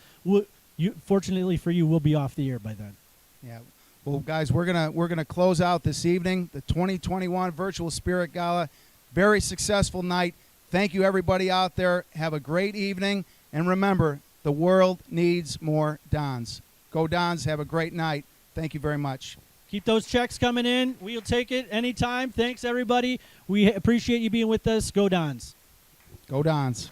Fortunately for you, we'll be off the air by then. Yeah. Well, guys, we're gonna close out this evening the 2021 Virtual Spirit Gala. Very successful night. Thank you, everybody out there. Have a great evening, and remember, the world needs more Dons. Go Dons. Have a great night. Thank you very much. Keep those checks coming in. We'll take it anytime. Thanks, everybody. We appreciate you being with us. Go Dons. Go Dons.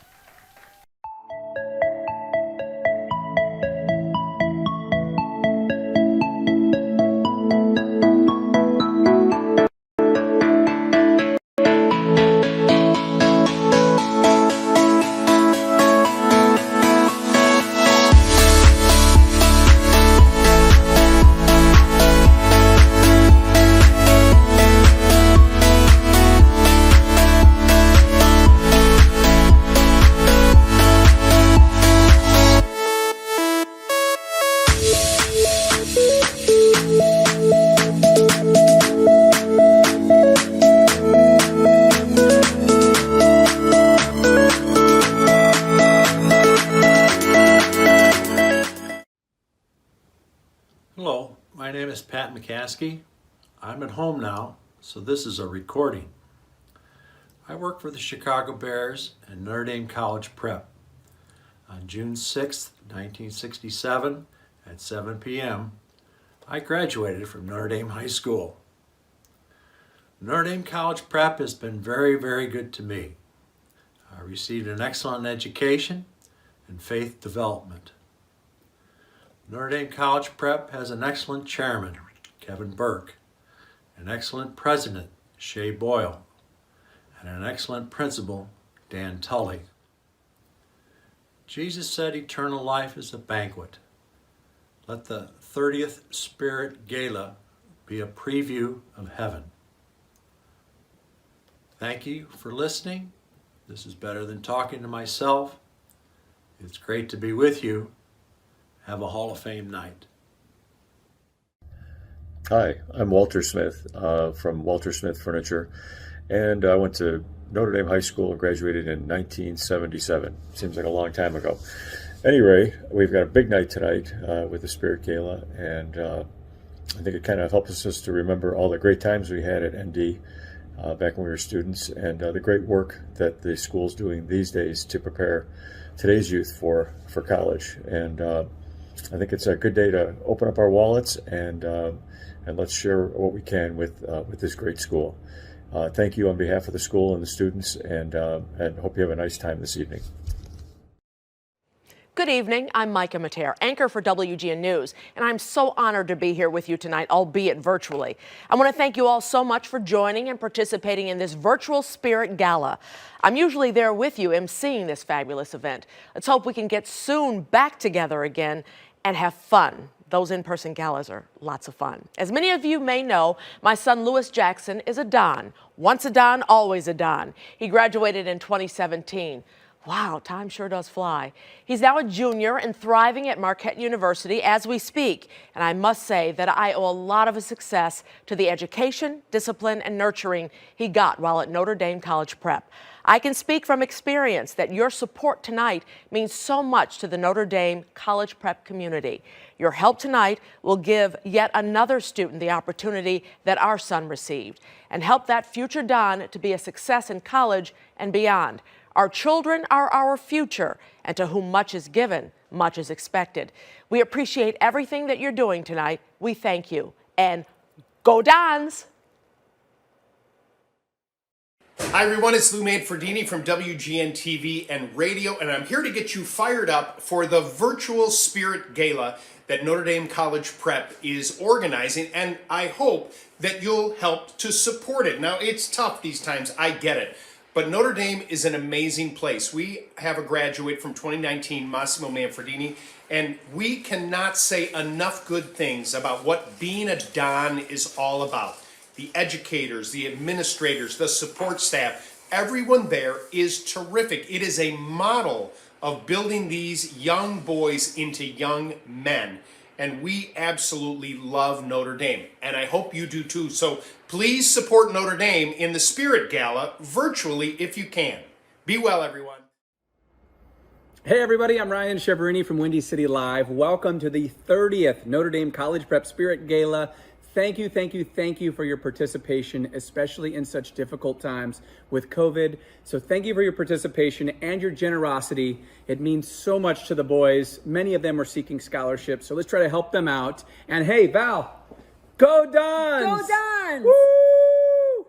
Hello, my name is Pat McCaskey. I'm at home now, so this is a recording. I work for the Chicago Bears and Notre Dame College Prep. On June 6, 1967, at 7 p.m., I graduated from Notre Dame High School. Notre Dame College Prep has been very, very good to me. I received an excellent education and faith development. Notre Dame College Prep has an excellent chairman, Kevin Burke, an excellent president, Shay Boyle, and an excellent principal, Dan Tully. Jesus said eternal life is a banquet. Let the 30th Spirit Gala be a preview of heaven. Thank you for listening. This is better than talking to myself. It's great to be with you. Have a Hall of Fame night. Hi, I'm Walter Smith from Walter Smith Furniture, and I went to Notre Dame High School and graduated in 1977. Seems like a long time ago. Anyway, we've got a big night tonight with the Spirit Gala, and I think it kind of helps us to remember all the great times we had at ND back when we were students, and the great work that the school's doing these days to prepare today's youth for college. And I think it's a good day to open up our wallets and let's share what we can with this great school. Thank you on behalf of the school and the students, and hope you have a nice time this evening. Good evening. I'm Micah Mater, anchor for WGN News, and I'm so honored to be here with you tonight, albeit virtually. I want to thank you all so much for joining and participating in this virtual Spirit Gala. I'm usually there with you, emceeing this fabulous event. Let's hope we can get soon back together again and have fun. Those in-person galas are lots of fun. As many of you may know, my son Lewis Jackson is a Don. Once a Don, always a Don. He graduated in 2017. Wow, time sure does fly. He's now a junior and thriving at Marquette University as we speak. And I must say that I owe a lot of his success to the education, discipline, and nurturing he got while at Notre Dame College Prep. I can speak from experience that your support tonight means so much to the Notre Dame College Prep community. Your help tonight will give yet another student the opportunity that our son received and help that future Don to be a success in college and beyond. Our children are our future, and to whom much is given, much is expected. We appreciate everything that you're doing tonight. We thank you. And go Dons! Hi everyone, it's Lou Manfredini from WGN TV and Radio, and I'm here to get you fired up for the virtual Spirit Gala that Notre Dame College Prep is organizing, and I hope that you'll help to support it. Now, it's tough these times, I get it, but Notre Dame is an amazing place. We have a graduate from 2019, Massimo Manfredini, and we cannot say enough good things about what being a Don is all about. The educators, the administrators, the support staff, everyone there is terrific. It is a model of building these young boys into young men. And we absolutely love Notre Dame. And I hope you do too. So please support Notre Dame in the Spirit Gala virtually if you can. Be well, everyone. Hey everybody, I'm Ryan Cheverini from Windy City Live. Welcome to the 30th Notre Dame College Prep Spirit Gala. Thank you for your participation, especially in such difficult times with COVID. So thank you for your participation and your generosity. It means so much to the boys. Many of them are seeking scholarships, so let's try to help them out. And hey, Val, go Dons! Go Dons! Woo!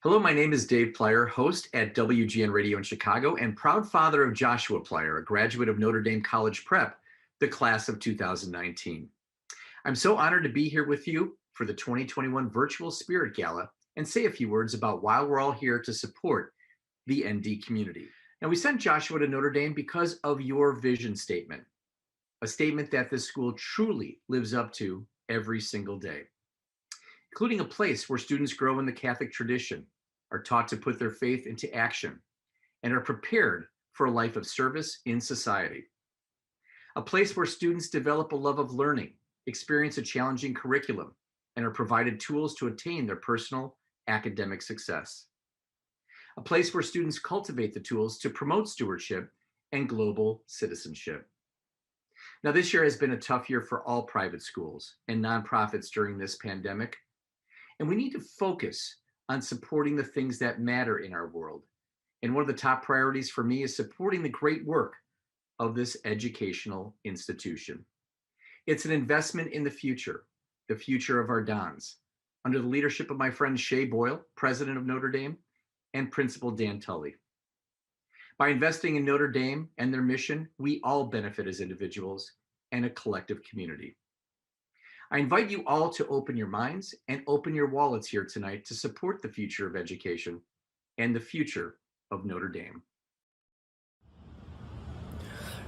Hello, my name is Dave Plyer, host at WGN Radio in Chicago and proud father of Joshua Plyer, a graduate of Notre Dame College Prep, the class of 2019. I'm so honored to be here with you for the 2021 Virtual Spirit Gala and say a few words about why we're all here to support the ND community. Now, we sent Joshua to Notre Dame because of your vision statement, a statement that this school truly lives up to every single day, including a place where students grow in the Catholic tradition, are taught to put their faith into action, and are prepared for a life of service in society. A place where students develop a love of learning, experience a challenging curriculum, and are provided tools to attain their personal academic success. A place where students cultivate the tools to promote stewardship and global citizenship. Now, this year has been a tough year for all private schools and nonprofits during this pandemic, and we need to focus on supporting the things that matter in our world. And one of the top priorities for me is supporting the great work of this educational institution. It's an investment in the future of our Dons, under the leadership of my friend Shay Boyle, president of Notre Dame, and Principal Dan Tully. By investing in Notre Dame and their mission, we all benefit as individuals and a collective community. I invite you all to open your minds and open your wallets here tonight to support the future of education and the future of Notre Dame.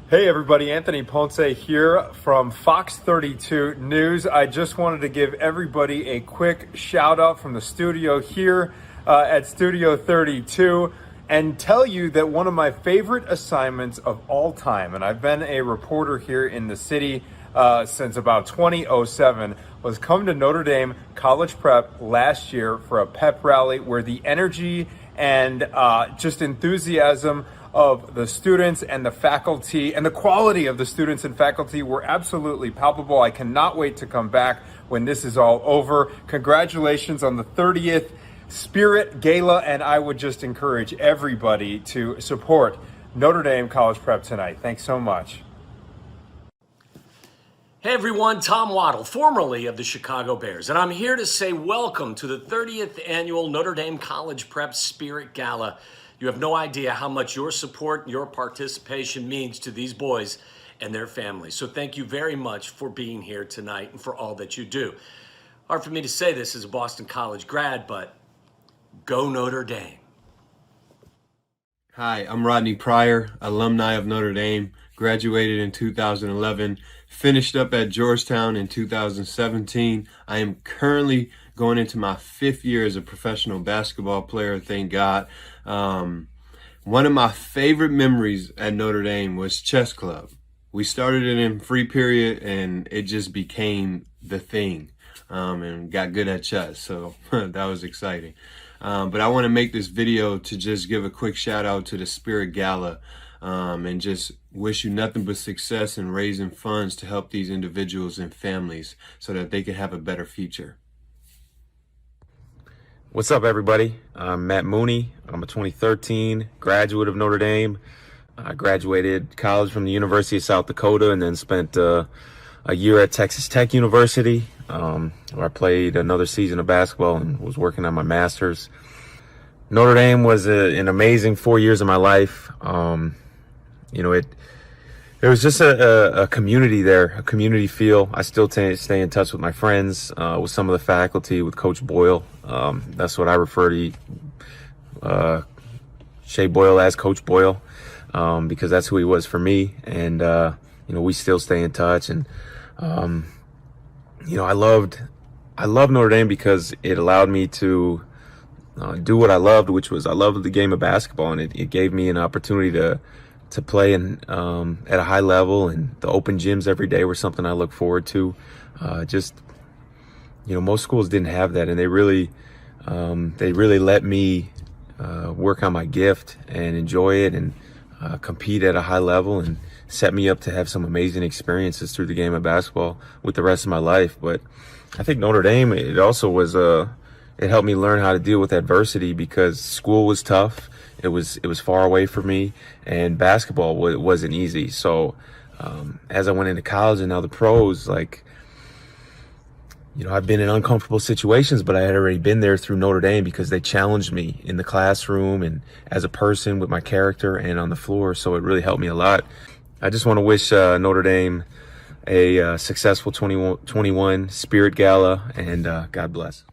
Hey everybody, Anthony Ponce here from Fox 32 News. I just wanted to give everybody a quick shout out from the studio here at Studio 32 and tell you that one of my favorite assignments of all time, and I've been a reporter here in the city since about 2007, was come to Notre Dame College Prep last year for a pep rally where the energy and just enthusiasm of the students and the faculty and the quality of the students and faculty were absolutely palpable. I cannot wait to come back when this is all over. Congratulations on the 30th Spirit Gala, and I would just encourage everybody to support Notre Dame College Prep tonight. Thanks so much. Hey everyone, Tom Waddle, formerly of the Chicago Bears, and I'm here to say welcome to the 30th annual Notre Dame College Prep Spirit Gala. You have no idea how much your support and your participation means to these boys and their families. So thank you very much for being here tonight and for all that you do. Hard for me to say this as a Boston College grad, but go Notre Dame. Hi, I'm Rodney Pryor, alumni of Notre Dame, graduated in 2011, finished up at Georgetown in 2017. I am currently going into my 5th year as a professional basketball player, thank God. One of my favorite memories at Notre Dame was chess club. We started it in free period and it just became the thing, and got good at chess, so that was exciting. But I want to make this video to just give a quick shout out to the Spirit Gala, and just wish you nothing but success in raising funds to help these individuals and families so that they can have a better future. What's up, everybody? I'm Matt Mooney. I'm a 2013 graduate of Notre Dame. I graduated college from the University of South Dakota and then spent a year at Texas Tech University, where I played another season of basketball and was working on my master's. Notre Dame was an amazing 4 years of my life. There was just a community there, a community feel. I still stay in touch with my friends, with some of the faculty, with Coach Boyle. That's what I refer to Shea Boyle as, Coach Boyle, because that's who he was for me. And, we still stay in touch. And, I loved Notre Dame because it allowed me to do what I loved, which was I loved the game of basketball, and it gave me an opportunity to play at a high level, and the open gyms every day were something I look forward to. Most schools didn't have that, and they really let me work on my gift and enjoy it and compete at a high level, and set me up to have some amazing experiences through the game of basketball with the rest of my life. But I think Notre Dame, it also was it helped me learn how to deal with adversity, because school was tough. It was far away from me, and basketball wasn't easy. So as I went into college and now the pros, I've been in uncomfortable situations, but I had already been there through Notre Dame because they challenged me in the classroom and as a person with my character and on the floor. So it really helped me a lot. I just want to wish Notre Dame a successful 2021 Spirit Gala, and God bless.